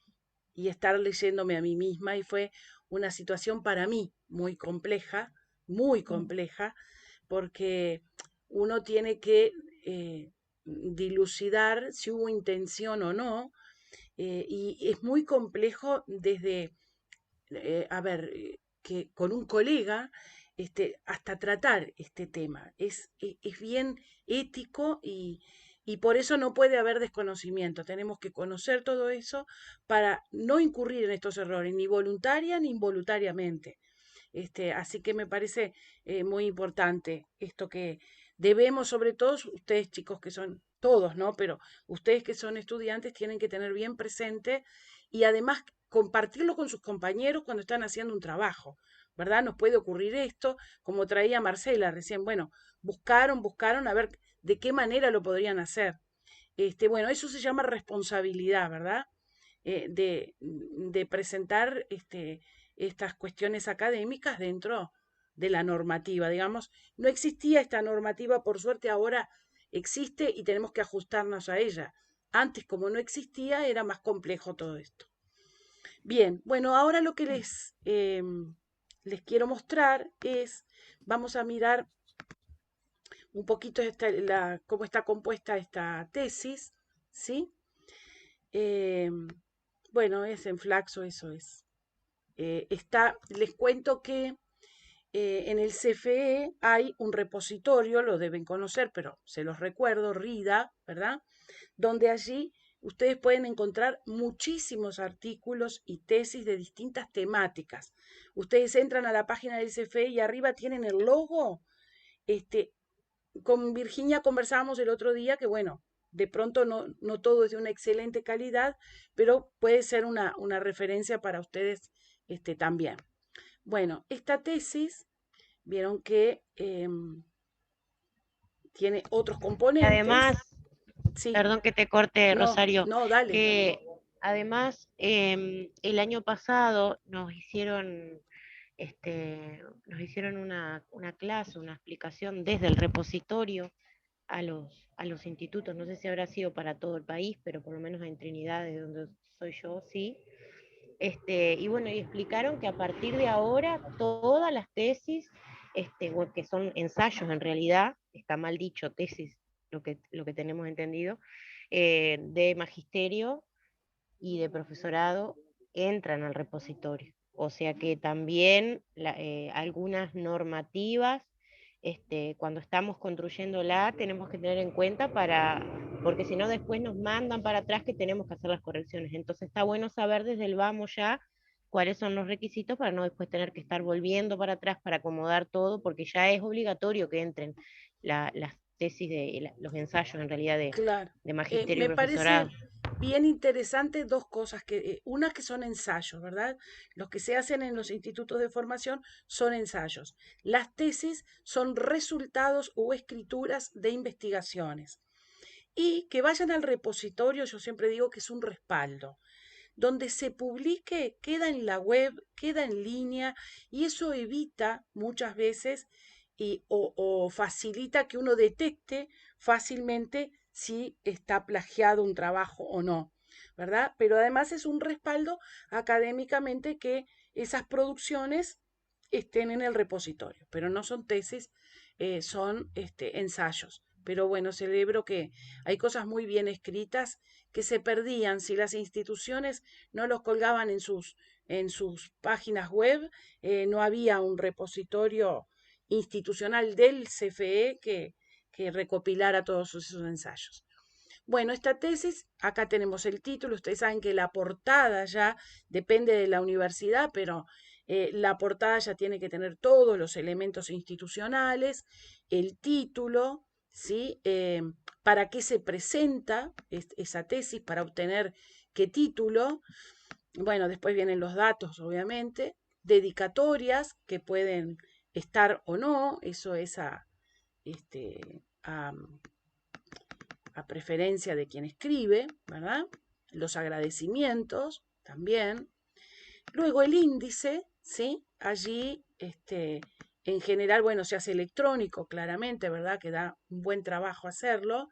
y estar leyéndome a mí misma, y fue una situación para mí muy compleja, porque uno tiene que dilucidar si hubo intención o no, y es muy complejo desde, que con un colega, hasta tratar este tema. Es bien ético, y por eso no puede haber desconocimiento. Tenemos que conocer todo eso para no incurrir en estos errores, ni voluntaria ni involuntariamente. Así que me parece muy importante esto que debemos, sobre todo ustedes chicos que son todos, ¿no? Pero ustedes que son estudiantes tienen que tener bien presente, y además compartirlo con sus compañeros cuando están haciendo un trabajo, ¿verdad? Nos puede ocurrir esto, como traía Marcela recién, bueno, buscaron a ver de qué manera lo podrían hacer. Bueno, eso se llama responsabilidad, ¿verdad? De presentar estas cuestiones académicas dentro de la normativa, digamos. No existía esta normativa, por suerte ahora existe y tenemos que ajustarnos a ella. Antes, como no existía, era más complejo todo esto. Bien, bueno, ahora lo que les quiero mostrar es, vamos a mirar un poquito cómo está compuesta esta tesis, ¿sí? Bueno, es en Flaxo, eso es. Les cuento que en el CFE hay un repositorio, lo deben conocer, pero se los recuerdo, RIDA, ¿verdad? Donde allí ustedes pueden encontrar muchísimos artículos y tesis de distintas temáticas. Ustedes entran a la página del CFE y arriba tienen el logo. Con Virginia conversábamos el otro día que, bueno, de pronto no todo es de una excelente calidad, pero puede ser una referencia para ustedes también. Bueno, esta tesis, vieron que tiene otros componentes. Además, sí. Perdón que te corte, Rosario, no, dale. que además el año pasado nos hicieron nos hicieron una clase, una explicación desde el repositorio a los institutos. No sé si habrá sido para todo el país, pero por lo menos en Trinidad, de donde soy yo, sí. Y bueno, y explicaron que a partir de ahora todas las tesis, que son ensayos en realidad, está mal dicho tesis, lo que tenemos entendido, de magisterio y de profesorado entran al repositorio. O sea que también algunas normativas, cuando estamos construyéndola, tenemos que tener en cuenta porque si no después nos mandan para atrás que tenemos que hacer las correcciones. Entonces está bueno saber desde el vamos ya cuáles son los requisitos para no después tener que estar volviendo para atrás para acomodar todo, porque ya es obligatorio que entren las tesis, los ensayos en realidad Claro. de magisterio y Me parece profesorado. bien interesante dos cosas, una que son ensayos, ¿verdad? Los que se hacen en los institutos de formación son ensayos. Las tesis son resultados o escrituras de investigaciones. Y que vayan al repositorio, yo siempre digo que es un respaldo. Donde se publique, queda en la web, queda en línea, y eso evita muchas veces o facilita que uno detecte fácilmente si está plagiado un trabajo o no, ¿verdad? Pero además es un respaldo académicamente que esas producciones estén en el repositorio, pero no son tesis, son ensayos. Pero bueno, celebro que hay cosas muy bien escritas que se perdían si las instituciones no los colgaban en sus páginas web, no había un repositorio institucional del CFE que recopilara todos esos ensayos. Bueno, esta tesis, acá tenemos el título, ustedes saben que la portada ya depende de la universidad, pero la portada ya tiene que tener todos los elementos institucionales, el título, ¿sí? Para qué se presenta esa tesis, para obtener qué título. Bueno, después vienen los datos, obviamente, dedicatorias que pueden estar o no, eso es a a preferencia de quien escribe, ¿verdad? Los agradecimientos también. Luego el índice, ¿sí? Allí, en general, bueno, se hace electrónico, claramente, ¿verdad? Que da un buen trabajo hacerlo,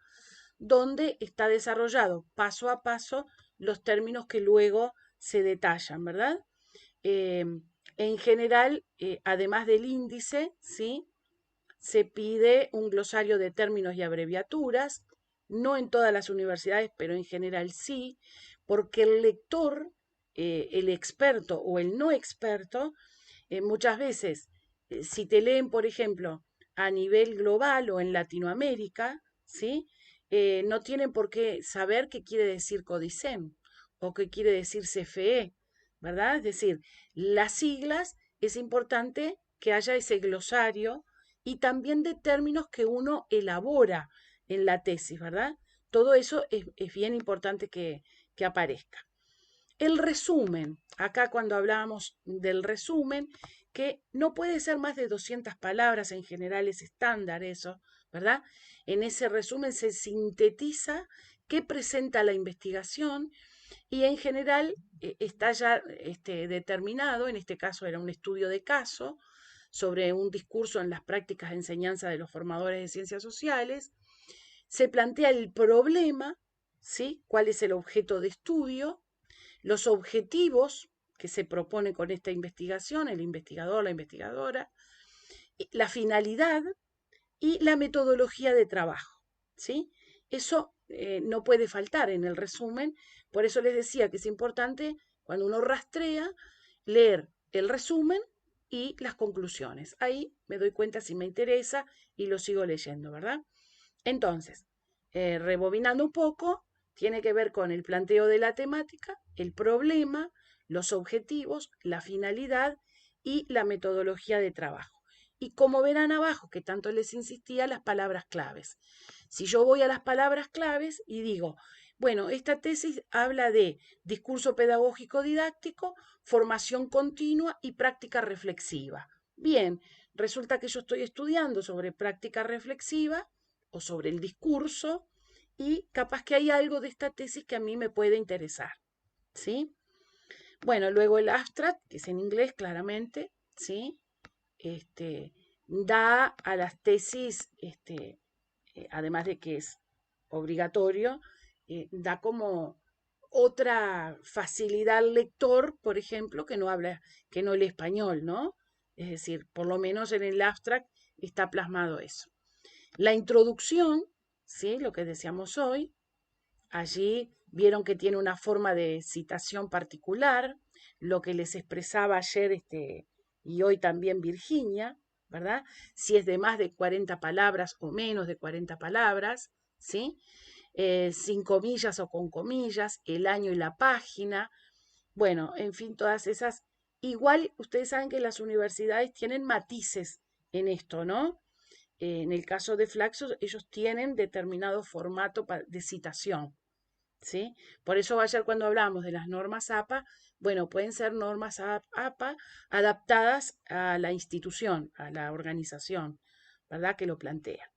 donde está desarrollado paso a paso los términos que luego se detallan, ¿verdad? En general, además del índice, ¿sí? Se pide un glosario de términos y abreviaturas, no en todas las universidades, pero en general sí, porque el lector, el experto o el no experto, muchas veces, si te leen, por ejemplo, a nivel global o en Latinoamérica, ¿sí? No tienen por qué saber qué quiere decir CODICEM o qué quiere decir CFE, ¿verdad? Es decir, las siglas es importante que haya ese glosario y también de términos que uno elabora en la tesis, ¿verdad? Todo eso es bien importante que aparezca. El resumen, acá cuando hablábamos del resumen, que no puede ser más de 200 palabras, en general es estándar eso, ¿verdad? En ese resumen se sintetiza qué presenta la investigación y en general está ya determinado, en este caso era un estudio de caso, sobre un discurso en las prácticas de enseñanza de los formadores de ciencias sociales, se plantea el problema, ¿sí? ¿Cuál es el objeto de estudio? Los objetivos que se propone con esta investigación, el investigador, la investigadora, la finalidad y la metodología de trabajo, ¿sí? Eso no puede faltar en el resumen, por eso les decía que es importante cuando uno rastrea leer el resumen y las conclusiones. Ahí me doy cuenta si me interesa y lo sigo leyendo, ¿verdad? Entonces, rebobinando un poco, tiene que ver con el planteo de la temática, el problema, los objetivos, la finalidad y la metodología de trabajo. Y como verán abajo, que tanto les insistía, las palabras claves. Si yo voy a las palabras claves y digo, bueno, esta tesis habla de discurso pedagógico didáctico, formación continua y práctica reflexiva. Bien, resulta que yo estoy estudiando sobre práctica reflexiva o sobre el discurso y capaz que hay algo de esta tesis que a mí me puede interesar, ¿sí? Bueno, luego el abstract, que es en inglés claramente, ¿sí? Da a las tesis, además de que es obligatorio, da como otra facilidad al lector, por ejemplo, que no lee español, ¿no? Es decir, por lo menos en el abstract está plasmado eso. La introducción, ¿sí? Lo que decíamos hoy, allí vieron que tiene una forma de citación particular, lo que les expresaba ayer y hoy también Virginia, ¿verdad? Si es de más de 40 palabras o menos de 40 palabras, ¿sí? Sin comillas o con comillas, el año y la página, bueno, en fin, todas esas. Igual ustedes saben que las universidades tienen matices en esto, ¿no? En el caso de Flaxo, ellos tienen determinado formato de citación, ¿sí? Por eso ayer cuando hablamos de las normas APA, bueno, pueden ser normas APA adaptadas a la institución, a la organización, ¿verdad? Que lo plantea.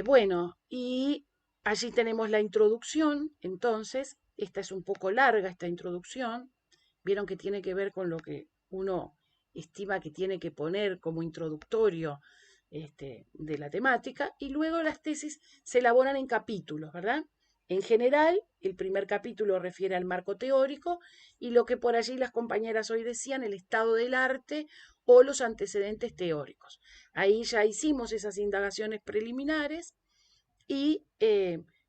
Bueno, y allí tenemos la introducción, entonces, esta es un poco larga, esta introducción, vieron que tiene que ver con lo que uno estima que tiene que poner como introductorio de la temática, y luego las tesis se elaboran en capítulos, ¿verdad? En general, el primer capítulo refiere al marco teórico y lo que por allí las compañeras hoy decían, el estado del arte o los antecedentes teóricos. Ahí ya hicimos esas indagaciones preliminares y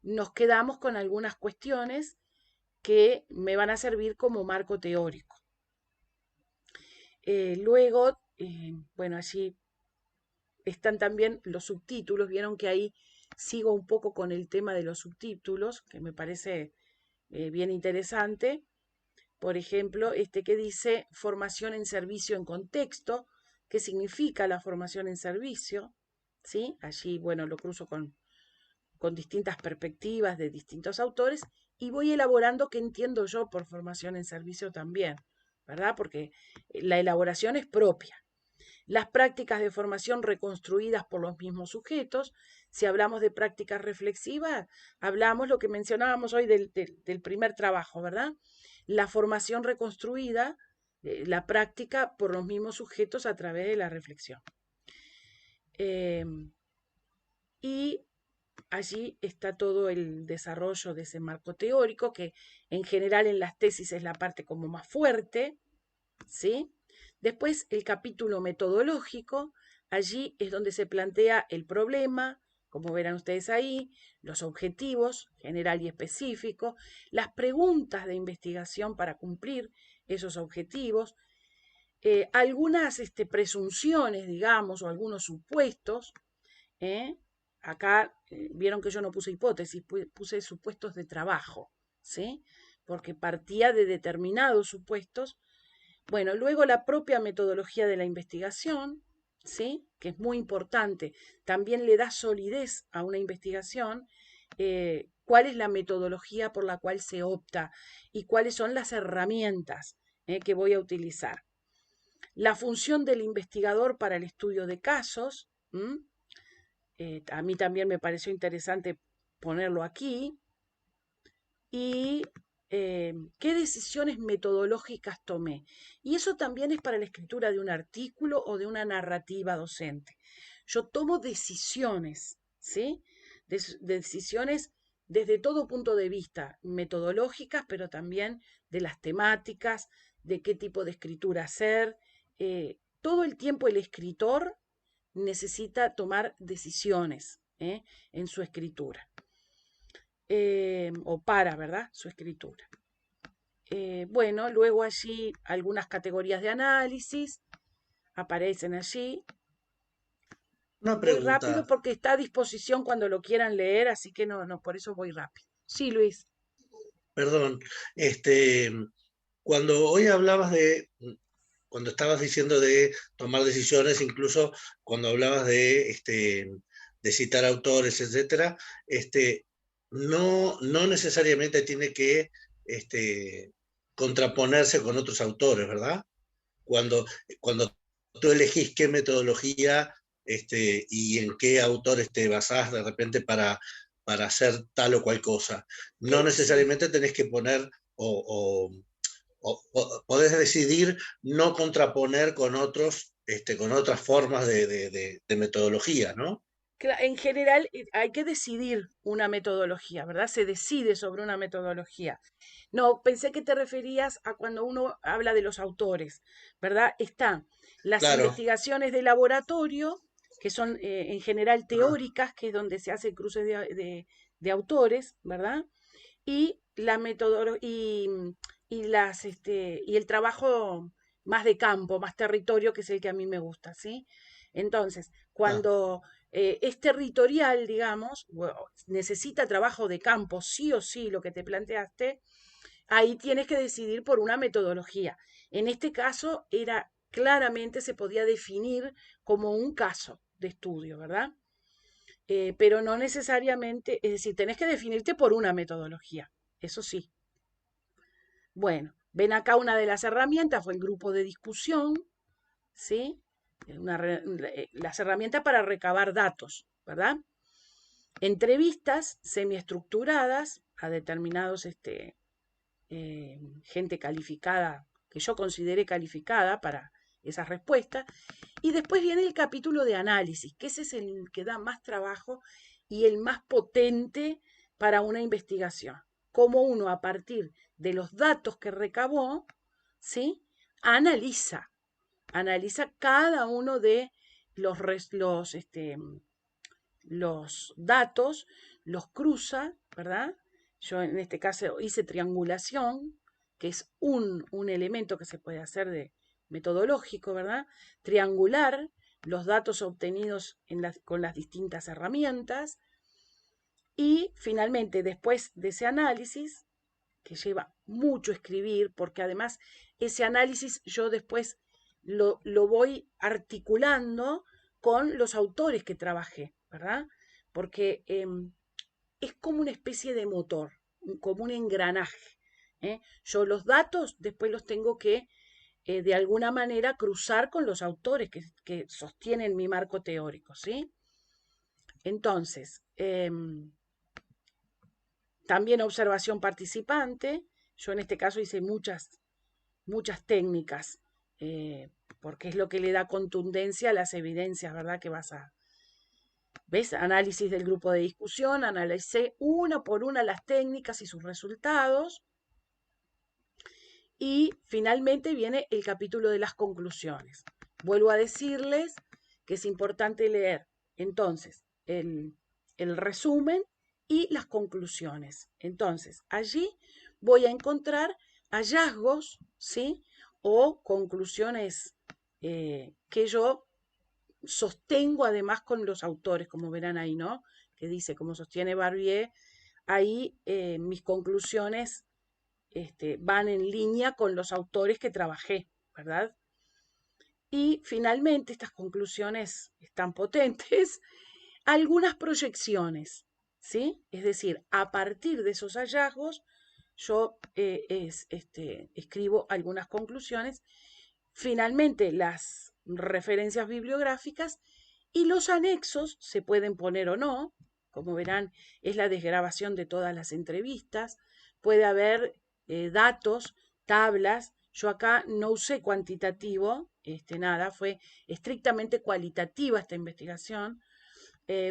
nos quedamos con algunas cuestiones que me van a servir como marco teórico. Luego, bueno, allí están también los subtítulos. Vieron que ahí sigo un poco con el tema de los subtítulos, que me parece bien interesante. Por ejemplo, que dice formación en servicio en contexto. ¿Qué significa la formación en servicio? ¿Sí? Allí, bueno, lo cruzo con distintas perspectivas de distintos autores y voy elaborando qué entiendo yo por formación en servicio también, ¿verdad? Porque la elaboración es propia. Las prácticas de formación reconstruidas por los mismos sujetos. Si hablamos de prácticas reflexivas, hablamos lo que mencionábamos hoy del primer trabajo, ¿verdad? La formación reconstruida, la práctica por los mismos sujetos a través de la reflexión. Y allí está todo el desarrollo de ese marco teórico, que en general en las tesis es la parte como más fuerte, ¿sí? Después el capítulo metodológico, allí es donde se plantea el problema, como verán ustedes ahí, los objetivos, general y específico, las preguntas de investigación para cumplir esos objetivos, algunas presunciones, digamos, o algunos supuestos. Acá vieron que yo no puse hipótesis, puse supuestos de trabajo, ¿sí? Porque partía de determinados supuestos. Bueno, luego la propia metodología de la investigación, ¿sí? Que es muy importante, también le da solidez a una investigación, cuál es la metodología por la cual se opta y cuáles son las herramientas que voy a utilizar. La función del investigador para el estudio de casos, a mí también me pareció interesante ponerlo aquí, y qué decisiones metodológicas tomé. Y eso también es para la escritura de un artículo o de una narrativa docente. Yo tomo decisiones, ¿sí? Decisiones desde todo punto de vista, metodológicas, pero también de las temáticas, de qué tipo de escritura hacer. Todo el tiempo el escritor necesita tomar decisiones en su escritura. O para, ¿verdad? Su escritura. Bueno, luego allí algunas categorías de análisis aparecen allí. Una Voy rápido pregunta, porque está a disposición cuando lo quieran leer, así que no, por eso voy rápido. Sí, Luis. perdón, cuando hoy hablabas cuando estabas diciendo de tomar decisiones, incluso cuando hablabas de citar autores, etcétera, no necesariamente tiene que contraponerse con otros autores, ¿verdad? Cuando tú elegís qué metodología y en qué autores te basás de repente para hacer tal o cual cosa. No necesariamente tenés que poner o podés decidir no contraponer con otros, con otras formas de metodología, ¿no? En general hay que decidir una metodología, ¿verdad? Se decide sobre una metodología. No, pensé que te referías a cuando uno habla de los autores, ¿verdad? Están las Claro. investigaciones de laboratorio, que son en general teóricas, que es donde se hace cruces de autores, ¿verdad? Y la y el trabajo más de campo, más territorio, que es el que a mí me gusta, ¿sí? Entonces, cuando es territorial, digamos, necesita trabajo de campo, sí o sí, lo que te planteaste, ahí tienes que decidir por una metodología. En este caso, claramente se podía definir como un caso de estudio, ¿verdad? Pero no necesariamente, es decir, tenés que definirte por una metodología, eso sí. Bueno, ven acá una de las herramientas, fue el grupo de discusión, ¿sí? Las herramientas para recabar datos, ¿verdad? Entrevistas semiestructuradas a determinados, gente calificada, que yo considere calificada para esas respuestas. Y después viene el capítulo de análisis, que ese es el que da más trabajo y el más potente para una investigación. Cómo uno, a partir de los datos que recabó, ¿sí? Analiza cada uno de los datos, los cruza, ¿verdad? Yo en este caso hice triangulación, que es un elemento que se puede hacer de metodológico, ¿verdad? Triangular los datos obtenidos con las distintas herramientas y finalmente después de ese análisis, que lleva mucho escribir, porque además ese análisis yo después lo voy articulando con los autores que trabajé, ¿verdad? Porque es como una especie de motor, como un engranaje. Yo los datos después los tengo que, de alguna manera, cruzar con los autores que sostienen mi marco teórico, ¿sí? Entonces, también observación participante. Yo en este caso hice muchas técnicas, porque es lo que le da contundencia a las evidencias, ¿verdad? Que vas a... ¿Ves? Análisis del grupo de discusión, analicé una por una las técnicas y sus resultados. Y finalmente viene el capítulo de las conclusiones. Vuelvo a decirles que es importante leer entonces el resumen y las conclusiones. Entonces, allí voy a encontrar hallazgos, ¿sí? O conclusiones que yo sostengo además con los autores, como verán ahí, ¿no? Que dice, como sostiene Barbier, ahí mis conclusiones van en línea con los autores que trabajé, ¿verdad? Y finalmente estas conclusiones están potentes, algunas proyecciones, ¿sí? Es decir, a partir de esos hallazgos, yo escribo algunas conclusiones, finalmente las referencias bibliográficas y los anexos se pueden poner o no, como verán, es la desgrabación de todas las entrevistas, puede haber datos, tablas, yo acá no usé cuantitativo, nada, fue estrictamente cualitativa esta investigación,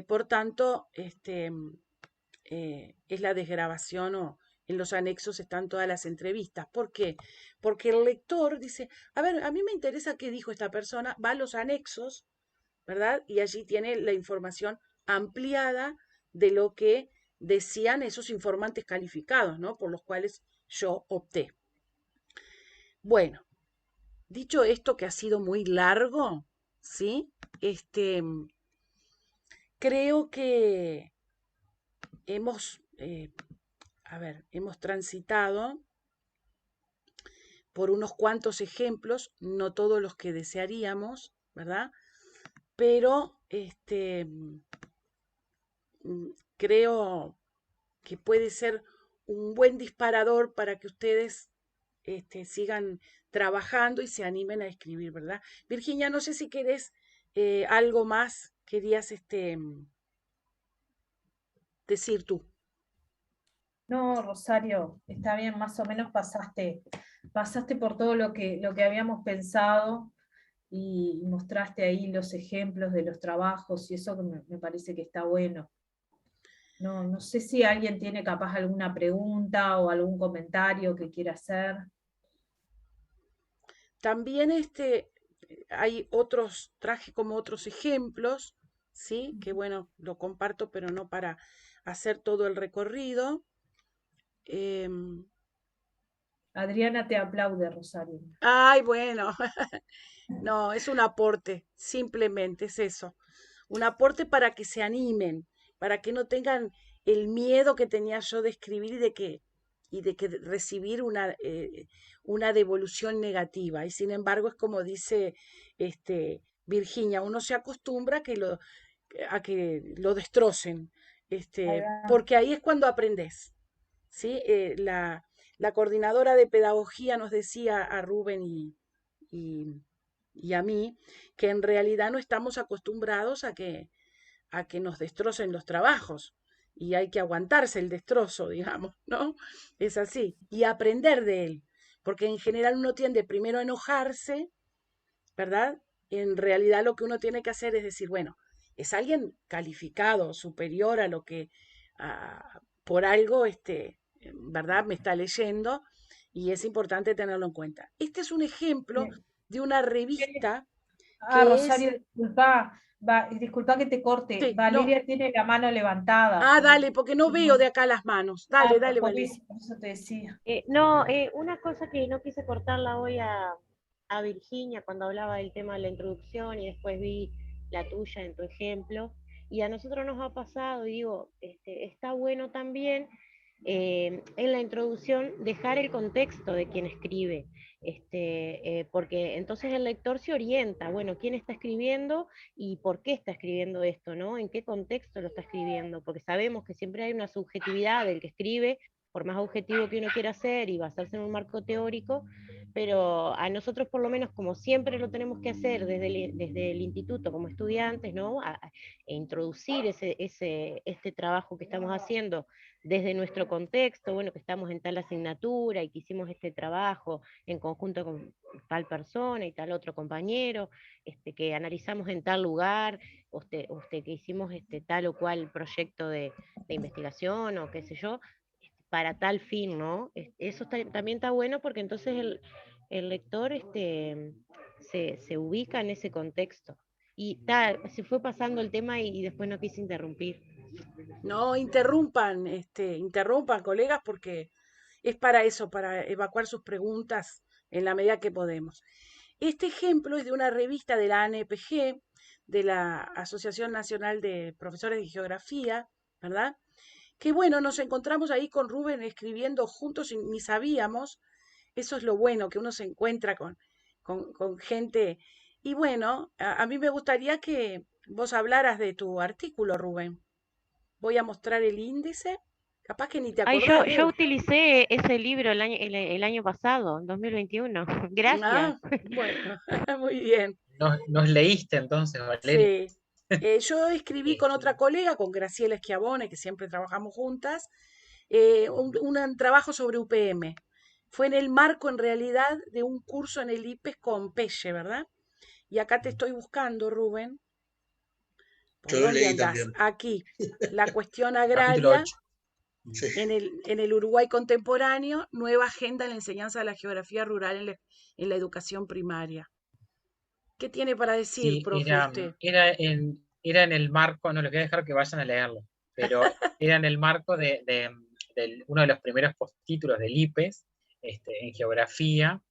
por tanto, es la desgrabación o en los anexos están todas las entrevistas. ¿Por qué? Porque el lector dice, a ver, a mí me interesa qué dijo esta persona, va a los anexos, ¿verdad? Y allí tiene la información ampliada de lo que decían esos informantes calificados, ¿no? Por los cuales yo opté. Bueno, dicho esto que ha sido muy largo, ¿sí? Creo que hemos, hemos transitado por unos cuantos ejemplos, no todos los que desearíamos, ¿verdad? Pero creo que puede ser un buen disparador para que ustedes sigan trabajando y se animen a escribir, ¿verdad? Virginia, no sé si querés algo más, querías decir tú. No, Rosario, está bien, más o menos pasaste pasaste por todo lo que habíamos pensado y mostraste ahí los ejemplos de los trabajos y eso que me parece que está bueno. No sé si alguien tiene capaz alguna pregunta o algún comentario que quiera hacer. También hay traje como otros ejemplos, ¿sí? Que bueno, lo comparto, pero no para hacer todo el recorrido. Adriana te aplaude, Rosario. Ay, bueno, no, es un aporte, simplemente es eso. Un aporte para que se animen, para que no tengan el miedo que tenía yo de escribir y de que recibir una devolución negativa. Y sin embargo, es como dice Virginia, uno se acostumbra a que lo destrocen, Ahí va. porque ahí es cuando aprendes. ¿Sí? La coordinadora de pedagogía nos decía a Rubén y, y a mí que en realidad no estamos acostumbrados a que nos destrocen los trabajos y hay que aguantarse el destrozo, digamos, ¿no? Es así. Y aprender de él, porque en general uno tiende primero a enojarse, ¿verdad? En realidad lo que uno tiene que hacer es decir, bueno, es alguien calificado, superior a lo que por algo, ¿verdad? Me está leyendo y es importante tenerlo en cuenta. Este es un ejemplo Bien. de una revista que es... Rosario, disculpa que te corte. Sí, no. Valeria tiene la mano levantada. Ah, dale, porque no veo de acá las manos. Dale, dale, Por Valeria. eso te decía. Una cosa que no quise cortarla hoy a Virginia cuando hablaba del tema de la introducción y después vi la tuya en tu ejemplo, y a nosotros nos ha pasado, y digo, está bueno también en la introducción dejar el contexto de quien escribe, porque entonces el lector se orienta, bueno, quién está escribiendo y por qué está escribiendo esto, ¿no? En qué contexto lo está escribiendo, porque sabemos que siempre hay una subjetividad del que escribe, por más objetivo que uno quiera hacer y basarse en un marco teórico, pero a nosotros por lo menos, como siempre lo tenemos que hacer desde el instituto como estudiantes, ¿no? A introducir este trabajo que estamos haciendo desde nuestro contexto, bueno, que estamos en tal asignatura y que hicimos este trabajo en conjunto con tal persona y tal otro compañero, que analizamos en tal lugar, que hicimos tal o cual proyecto de investigación o qué sé yo, para tal fin, ¿no? Eso también está bueno porque entonces el lector se ubica en ese contexto. Y se fue pasando el tema y después no quise interrumpir. No interrumpan, interrumpan, colegas, porque es para eso, para evacuar sus preguntas en la medida que podemos. Este ejemplo es de una revista de la ANPG, de la Asociación Nacional de Profesores de Geografía, ¿verdad? Que bueno, nos encontramos ahí con Rubén escribiendo juntos y ni sabíamos. Eso es lo bueno, que uno se encuentra con gente. Y bueno, a mí me gustaría que vos hablaras de tu artículo, Rubén. Voy a mostrar el índice. Capaz que ni te Ay, acordás de yo él. utilicé ese libro el año pasado, en 2021. Gracias. Ah, bueno, muy bien. Nos leíste entonces, Valeria. Sí. Yo escribí con otra Este, colega, con Graciela Schiavone, que siempre trabajamos juntas, un trabajo sobre UPM. Fue en el marco, en realidad, de un curso en el IPES con Pelle, ¿verdad? Y acá te estoy buscando, Rubén. ¿Por Yo lo dónde leí andás? también. Aquí, la cuestión capítulo agraria 8. Sí. en el Uruguay contemporáneo, nueva agenda en la enseñanza de la geografía rural en la educación primaria. ¿Qué tiene para decir, Sí, profe, usted? era en el marco, no les voy a dejar que vayan a leerlo, pero era en el marco de uno de los primeros postítulos del IPES, en geografía,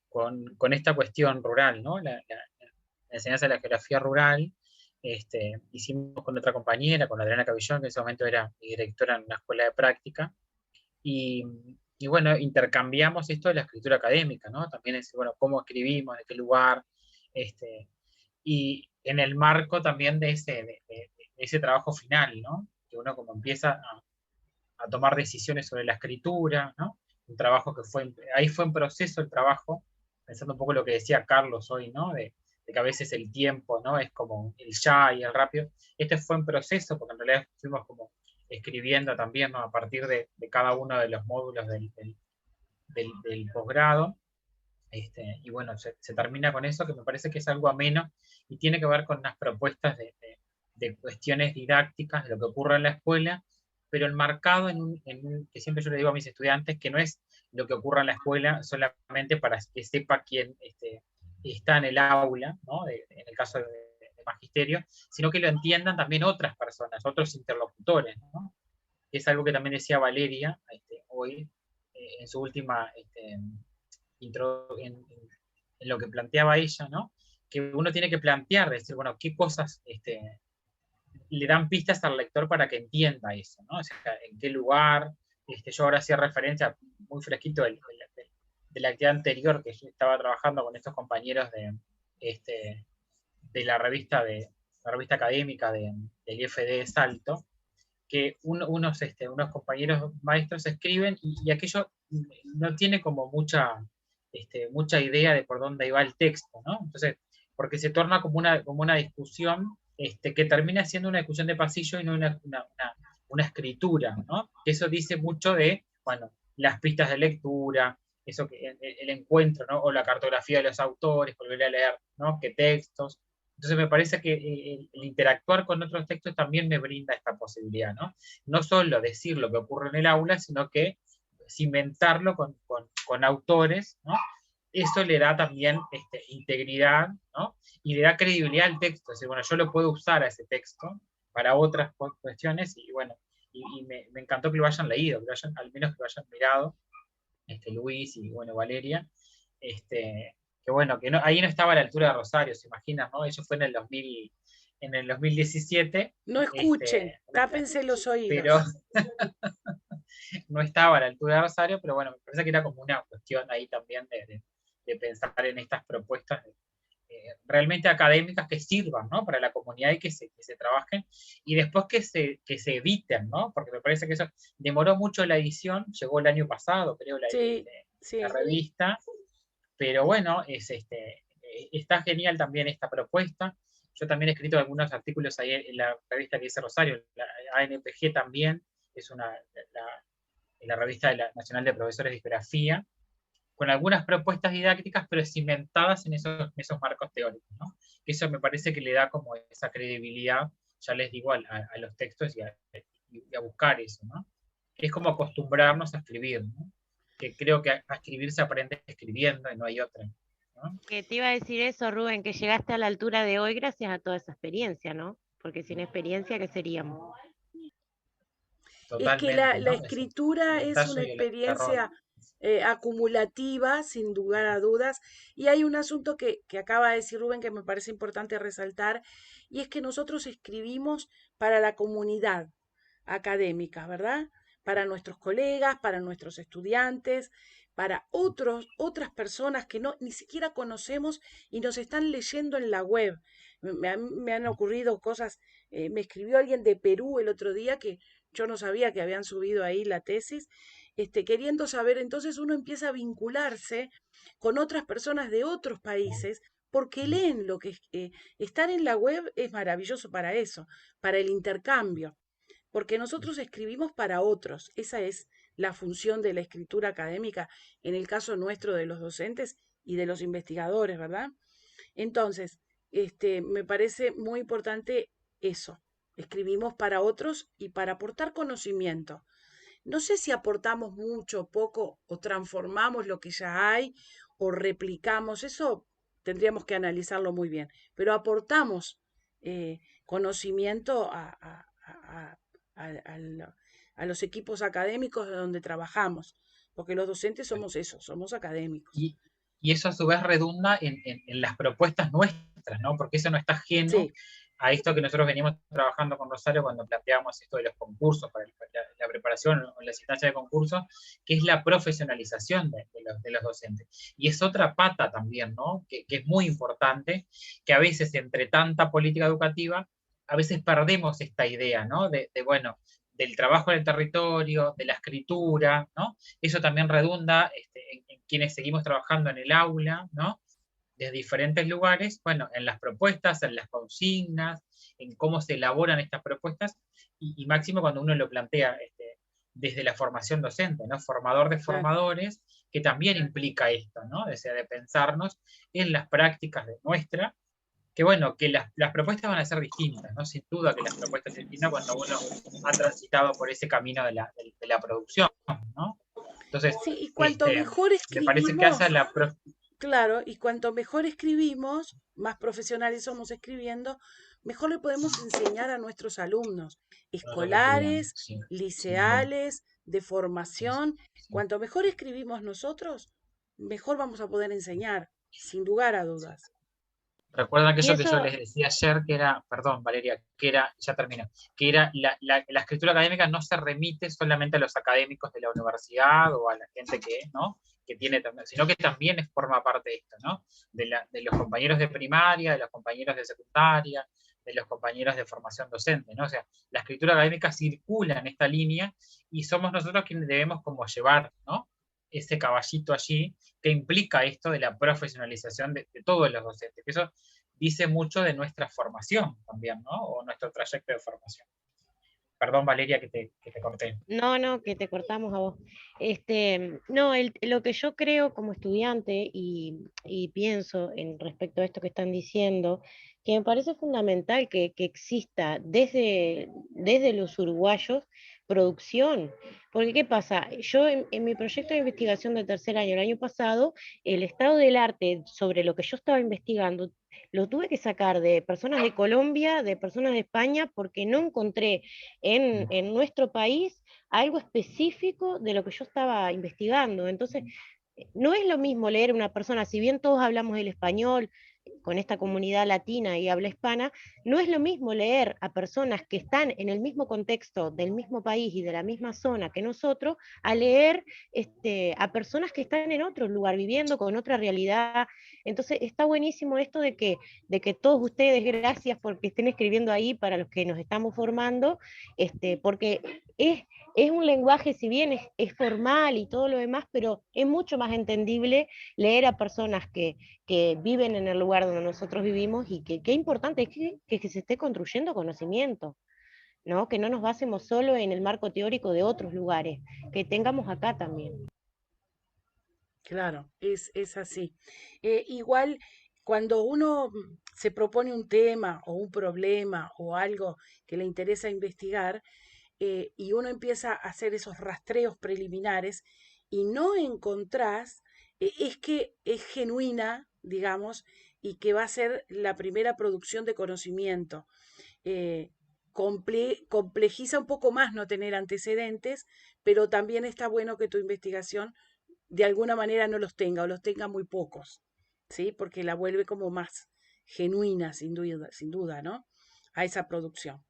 con esta cuestión rural, ¿no? La enseñanza de la geografía rural. Hicimos con otra compañera, con Adriana Cabillón, que en ese momento era mi directora en una escuela de práctica, y, y bueno, intercambiamos esto de la escritura académica, ¿no? También es, bueno, cómo escribimos, de qué lugar, y en el marco también de ese trabajo final, ¿no? Que uno como empieza a tomar decisiones sobre la escritura, ¿no? Un trabajo que ahí fue en proceso el trabajo, pensando un poco lo que decía Carlos hoy, ¿no? De que a veces el tiempo, ¿no? Es como el ya y el rápido. Este fue en proceso, porque en realidad fuimos como escribiendo también, ¿no? A partir de cada uno de los módulos del posgrado. Y bueno, se termina con eso, que me parece que es algo ameno y tiene que ver con unas propuestas de cuestiones didácticas, de lo que ocurre en la escuela, pero enmarcado que siempre yo le digo a mis estudiantes, que no es lo que ocurre en la escuela solamente para que sepa quién está en el aula, ¿no? En el caso de magisterio, sino que lo entiendan también otras personas, otros interlocutores, ¿no? Es algo que también decía Valeria hoy, en su última intro, en lo que planteaba ella, ¿no? Que uno tiene que plantear, decir, bueno, qué cosas le dan pistas al lector para que entienda eso, ¿no? O sea, en qué lugar. Yo ahora hacía referencia muy fresquito de la actividad anterior que yo estaba trabajando con estos compañeros de la revista académica del IFD de Salto, que unos compañeros maestros escriben y aquello no tiene como mucha idea de por dónde iba el texto, ¿no? Entonces, porque se torna como una discusión que termina siendo una discusión de pasillo y no una escritura, ¿no? Que eso dice mucho de, bueno, las pistas de lectura, eso que el encuentro, ¿no? O la cartografía de los autores, volver a leer, ¿no? Qué textos. Entonces me parece que el interactuar con otros textos también me brinda esta posibilidad, ¿no? No solo decir lo que ocurre en el aula, sino que cimentarlo con autores, ¿no? Eso le da también integridad, ¿no? Y le da credibilidad al texto. Es decir, bueno, yo lo puedo usar a ese texto para otras cuestiones y bueno, y me encantó que lo hayan leído, al menos que lo hayan mirado, Luis y bueno, Valeria, que bueno, que ahí no estaba a la altura de Rosario, se imaginan, ¿no? Eso fue en el 2017. No escuchen, tápense los oídos. Pero no estaba a la altura de Rosario, pero bueno, me parece que era como una cuestión ahí también de pensar en estas propuestas realmente académicas que sirvan, ¿no? Para la comunidad y que se trabajen, y después que se editen, ¿no? Porque me parece que eso demoró mucho la edición, llegó el año pasado, creo, la revista, pero bueno, está genial también esta propuesta. Yo también he escrito algunos artículos ahí en la revista que dice Rosario, la ANPG también, es la revista Nacional de Profesores de Geografía, con algunas propuestas didácticas, pero cimentadas en esos marcos teóricos, ¿no? Que eso me parece que le da como esa credibilidad, ya les digo, a los textos y a buscar eso, ¿no? Que es como acostumbrarnos a escribir, ¿no? Que creo que a escribir se aprende escribiendo y no hay otra, ¿no? Que te iba a decir eso, Rubén, que llegaste a la altura de hoy gracias a toda esa experiencia, ¿no? Porque sin experiencia, ¿qué seríamos? Totalmente, es que la escritura es una experiencia acumulativa, sin lugar a dudas, y hay un asunto que acaba de decir Rubén que me parece importante resaltar, y es que nosotros escribimos para la comunidad académica, ¿verdad? Para nuestros colegas, para nuestros estudiantes, para otras personas que ni siquiera conocemos y nos están leyendo en la web. Me han ocurrido cosas, me escribió alguien de Perú el otro día que yo no sabía que habían subido ahí la tesis, queriendo saber, entonces uno empieza a vincularse con otras personas de otros países porque leen lo que estar en la web es maravilloso para eso, para el intercambio, porque nosotros escribimos para otros, esa es la función de la escritura académica, en el caso nuestro de los docentes y de los investigadores, ¿verdad? Entonces, me parece muy importante eso, escribimos para otros y para aportar conocimiento. No sé si aportamos mucho, poco, o transformamos lo que ya hay, o replicamos, eso tendríamos que analizarlo muy bien, pero aportamos conocimiento a los equipos académicos de donde trabajamos, porque los docentes somos eso, somos académicos. Y eso a su vez redunda en las propuestas nuestras, ¿no? Porque eso no está ajeno a esto que nosotros venimos trabajando con Rosario cuando planteamos esto de los concursos, para la preparación o la asistencia de concursos, que es la profesionalización de los docentes. Y es otra pata también, ¿no? Que es muy importante, que a veces entre tanta política educativa, a veces perdemos esta idea, ¿no? Bueno, del trabajo en el territorio, de la escritura, ¿no? Eso también redunda en quienes seguimos trabajando en el aula, ¿no? De diferentes lugares, bueno, en las propuestas, en las consignas, en cómo se elaboran estas propuestas, y máximo cuando uno lo plantea desde la formación docente, ¿no? Formador de formadores, que también implica esto, ¿no? O sea, de pensarnos en las prácticas de nuestra, que bueno, que las propuestas van a ser distintas, ¿no? Sin duda que las propuestas son distintas cuando uno ha transitado por ese camino de la producción, ¿no? Entonces, sí, y cuanto mejor me parece que hace la... Claro, y cuanto mejor escribimos, más profesionales somos escribiendo, mejor le podemos enseñar a nuestros alumnos, escolares, Sí, liceales, de formación. sí. Cuanto mejor escribimos nosotros, mejor vamos a poder enseñar, sin lugar a dudas. Recuerdan que Y eso que yo eso, les decía ayer, que era, perdón Valeria, que era, ya termino, que era la escritura académica no se remite solamente a los académicos de la universidad o a la gente que, ¿no? que tiene también, sino que también forma parte de esto, ¿no? De los compañeros de primaria, de los compañeros de secundaria, de los compañeros de formación docente, ¿no? O sea, la escritura académica circula en esta línea y somos nosotros quienes debemos como llevar, ¿no? ese caballito allí, que implica esto de la profesionalización de todos los docentes. Eso dice mucho de nuestra formación también, ¿no? O nuestro trayecto de formación. Perdón, Valeria, que te corté. no, que te cortamos a vos. No, lo que yo creo como estudiante y pienso en respecto a esto que están diciendo, que me parece fundamental que exista desde los uruguayos producción. Porque, ¿qué pasa? Yo en mi proyecto de investigación de tercer año, el año pasado, el estado del arte sobre lo que yo estaba investigando, lo tuve que sacar de personas de Colombia, de personas de España, porque no encontré en nuestro país algo específico de lo que yo estaba investigando. Entonces, no es lo mismo leer a una persona, si bien todos hablamos el español con esta comunidad latina y habla hispana, no es lo mismo leer a personas que están en el mismo contexto del mismo país y de la misma zona que nosotros, a leer a personas que están en otro lugar, viviendo con otra realidad. Entonces está buenísimo esto de que todos ustedes, gracias porque estén escribiendo ahí para los que nos estamos formando, porque es un lenguaje, si bien es formal y todo lo demás, pero es mucho más entendible leer a personas que viven en el lugar donde nosotros vivimos y que qué importante es que se esté construyendo conocimiento, ¿no? Que no nos basemos solo en el marco teórico de otros lugares, que tengamos acá también. Claro, es así. Igual, cuando uno se propone un tema o un problema o algo que le interesa investigar, y uno empieza a hacer esos rastreos preliminares y no encontrás, es que es genuina, digamos, y que va a ser la primera producción de conocimiento. Eh, complejiza un poco más no tener antecedentes, pero también está bueno que tu investigación de alguna manera no los tenga o los tenga muy pocos, ¿sí? Porque la vuelve como más genuina, sin duda, ¿no? A esa producción.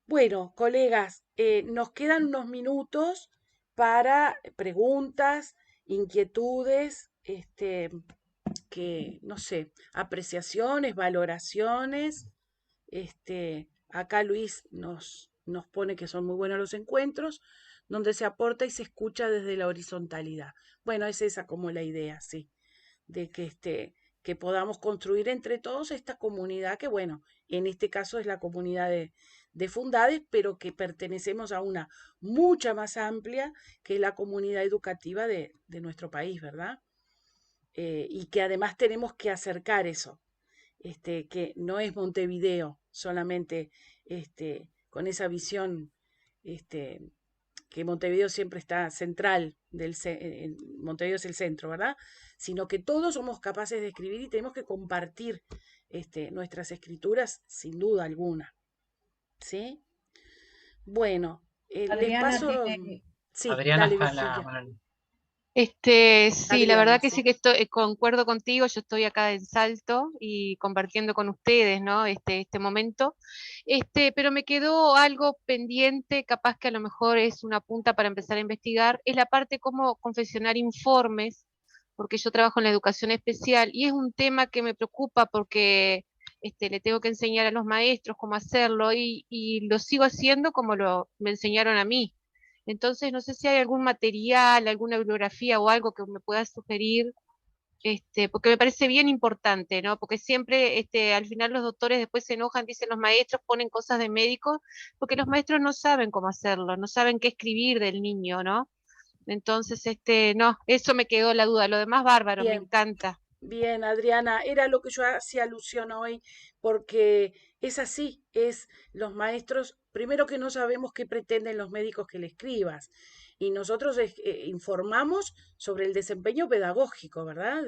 Bueno, colegas, nos quedan unos minutos para preguntas, inquietudes, no sé, apreciaciones, valoraciones. Acá Luis nos pone que son muy buenos los encuentros, donde se aporta y se escucha desde la horizontalidad. Bueno, es esa como la idea, sí, de que podamos construir entre todos esta comunidad que, bueno, en este caso es la comunidad de Fundades, pero que pertenecemos a una mucha más amplia que es la comunidad educativa de nuestro país, ¿verdad? Y que además tenemos que acercar eso, que no es Montevideo solamente con esa visión, que Montevideo siempre está central, Montevideo es el centro, ¿verdad? Sino que todos somos capaces de escribir y tenemos que compartir nuestras escrituras sin duda alguna. ¿Sí? Bueno, les Adriana paso. tiene... Sí, Adriana dale, está en la Virginia. mano. Sí, la Adriana, verdad que sí. sí que concuerdo contigo, yo estoy acá en Salto y compartiendo con ustedes, ¿no? Este momento. Pero me quedó algo pendiente, capaz que a lo mejor es una punta para empezar a investigar, es la parte cómo confeccionar informes, porque yo trabajo en la educación especial y es un tema que me preocupa porque le tengo que enseñar a los maestros cómo hacerlo y lo sigo haciendo como me enseñaron a mí. Entonces, no sé si hay algún material, alguna bibliografía o algo que me puedas sugerir porque me parece bien importante, ¿no? Porque siempre al final los doctores después se enojan, dicen los maestros, ponen cosas de médicos, porque los maestros no saben cómo hacerlo, no saben qué escribir del niño, ¿no? Entonces, no, eso me quedó la duda, lo demás bárbaro, me Bien. encanta. Bien, Adriana, era lo que yo hacía alusión hoy, porque es así, los maestros, primero que no sabemos qué pretenden los médicos que le escribas, y nosotros informamos sobre el desempeño pedagógico, ¿verdad?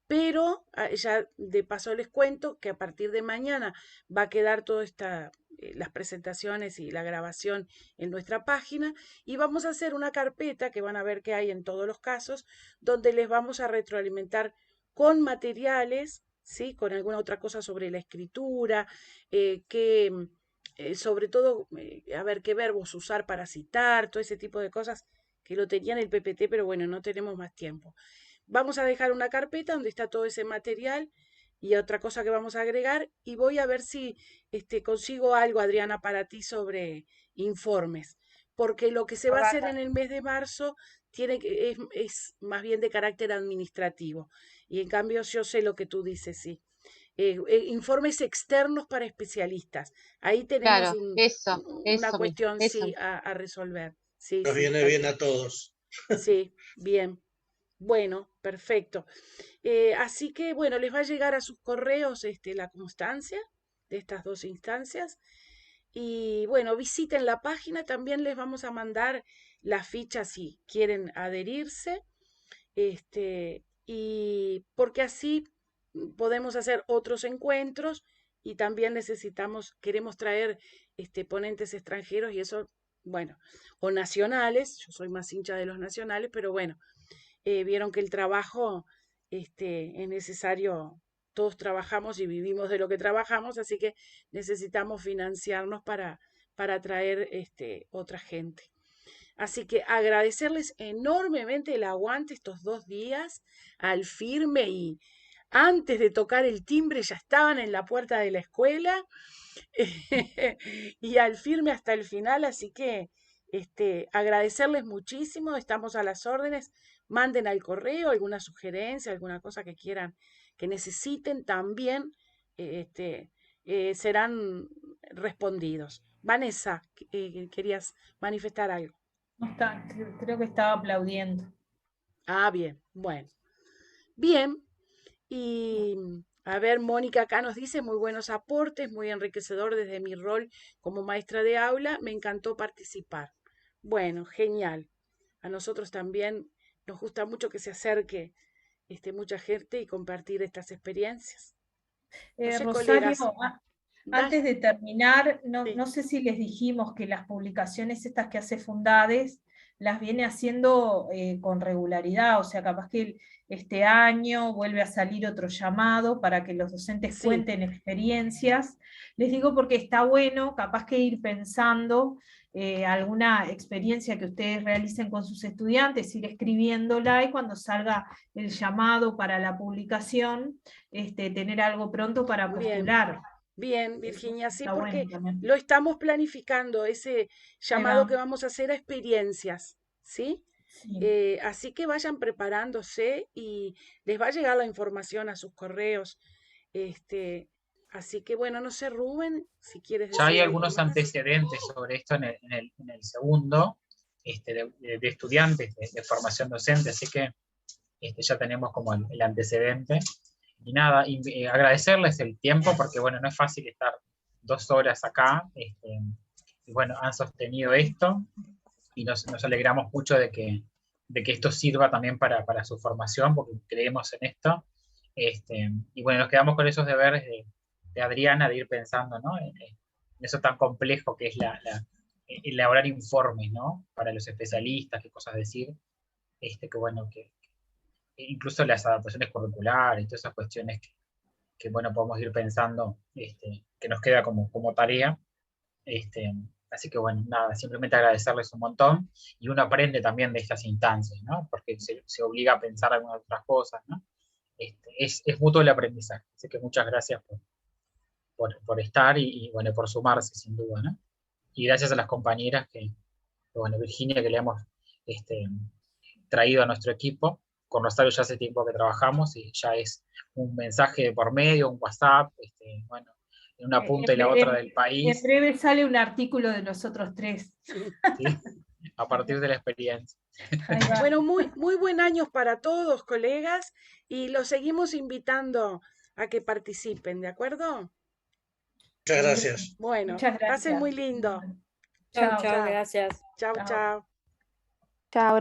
Pero ya de paso les cuento que a partir de mañana va a quedar toda las presentaciones y la grabación en nuestra página, y vamos a hacer una carpeta que van a ver que hay en todos los casos, donde les vamos a retroalimentar con materiales, ¿sí? Con alguna otra cosa sobre la escritura, sobre todo, a ver qué verbos usar para citar, todo ese tipo de cosas que lo tenía en el PPT, pero bueno, no tenemos más tiempo. Vamos a dejar una carpeta donde está todo ese material y otra cosa que vamos a agregar, y voy a ver si consigo algo, Adriana, para ti sobre informes, porque lo que se va a hacer en el mes de marzo es más bien de carácter administrativo, y en cambio yo sé lo que tú dices, sí. Informes externos para especialistas. Ahí tenemos Claro, una cuestión, eso. sí, a resolver. Sí, Nos sí, viene bien a todos. sí, bien. Bueno, perfecto. Así que, bueno, les va a llegar a sus correos la constancia de estas dos instancias. Y bueno, visiten la página, también les vamos a mandar la ficha si quieren adherirse. Y porque así podemos hacer otros encuentros, y también queremos traer ponentes extranjeros, y eso, bueno, o nacionales, yo soy más hincha de los nacionales, pero bueno, vieron que el trabajo es necesario, todos trabajamos y vivimos de lo que trabajamos, así que necesitamos financiarnos para atraer otra gente. Así que agradecerles enormemente el aguante estos 2 días al firme, y antes de tocar el timbre ya estaban en la puerta de la escuela y al firme hasta el final, así que agradecerles muchísimo, estamos a las órdenes, manden al correo alguna sugerencia, alguna cosa que quieran, que necesiten también, serán respondidos. Vanessa, querías manifestar algo. No está, creo que estaba aplaudiendo. Ah, bien, bueno. Bien, y a ver, Mónica acá nos dice muy buenos aportes, muy enriquecedor desde mi rol como maestra de aula, me encantó participar. Bueno, genial. A nosotros también nos gusta mucho que se acerque mucha gente y compartir estas experiencias. No sé, Rosario, colegas. antes de terminar, Sí. no sé si les dijimos que las publicaciones estas que hace Fundades las viene haciendo con regularidad, o sea, capaz que este año vuelve a salir otro llamado para que los docentes Sí. cuenten experiencias. Les digo porque está bueno, capaz que ir pensando alguna experiencia que ustedes realicen con sus estudiantes, ir escribiéndola, y cuando salga el llamado para la publicación, tener algo pronto para postular. Bien, Virginia, sí, Está porque bueno también. lo estamos planificando, ese llamado que vamos a hacer a experiencias, ¿sí? Sí. Así que vayan preparándose y les va a llegar la información a sus correos. Así que bueno, no sé, Rubén, si quieres Ya hay decir algo algunos más. antecedentes sobre esto en el segundo, de estudiantes de formación docente, así que ya tenemos como el antecedente. Y nada, agradecerles el tiempo, porque bueno, no es fácil estar 2 horas acá, y bueno, han sostenido esto, y nos alegramos mucho de que esto sirva también para su formación, porque creemos en esto. Y bueno, nos quedamos con esos deberes de Adriana, de ir pensando, ¿no? En eso tan complejo que es elaborar informes, ¿no? Para los especialistas, qué cosas decir, que bueno, que incluso las adaptaciones curriculares, todas esas cuestiones que bueno, podemos ir pensando, que nos queda como tarea. Así que bueno, nada, simplemente agradecerles un montón, y uno aprende también de estas instancias, ¿no? Porque se obliga a pensar algunas otras cosas, ¿no? Es mutuo el aprendizaje, así que muchas gracias por estar y bueno, por sumarse sin duda, ¿no? Y gracias a las compañeras bueno, Virginia, que le hemos traído a nuestro equipo con Rosario ya hace tiempo que trabajamos y ya es un mensaje por medio, un WhatsApp, bueno, en una punta y la otra del país. En breve sale un artículo de nosotros tres. ¿Sí? A partir de la experiencia. Bueno, muy buen año para todos, colegas, y los seguimos invitando a que participen, ¿de acuerdo? Muchas gracias. Bueno, Muchas gracias. pasen muy lindo. Chao, Chao. chao, gracias. Chao, Chao. chao. Chao.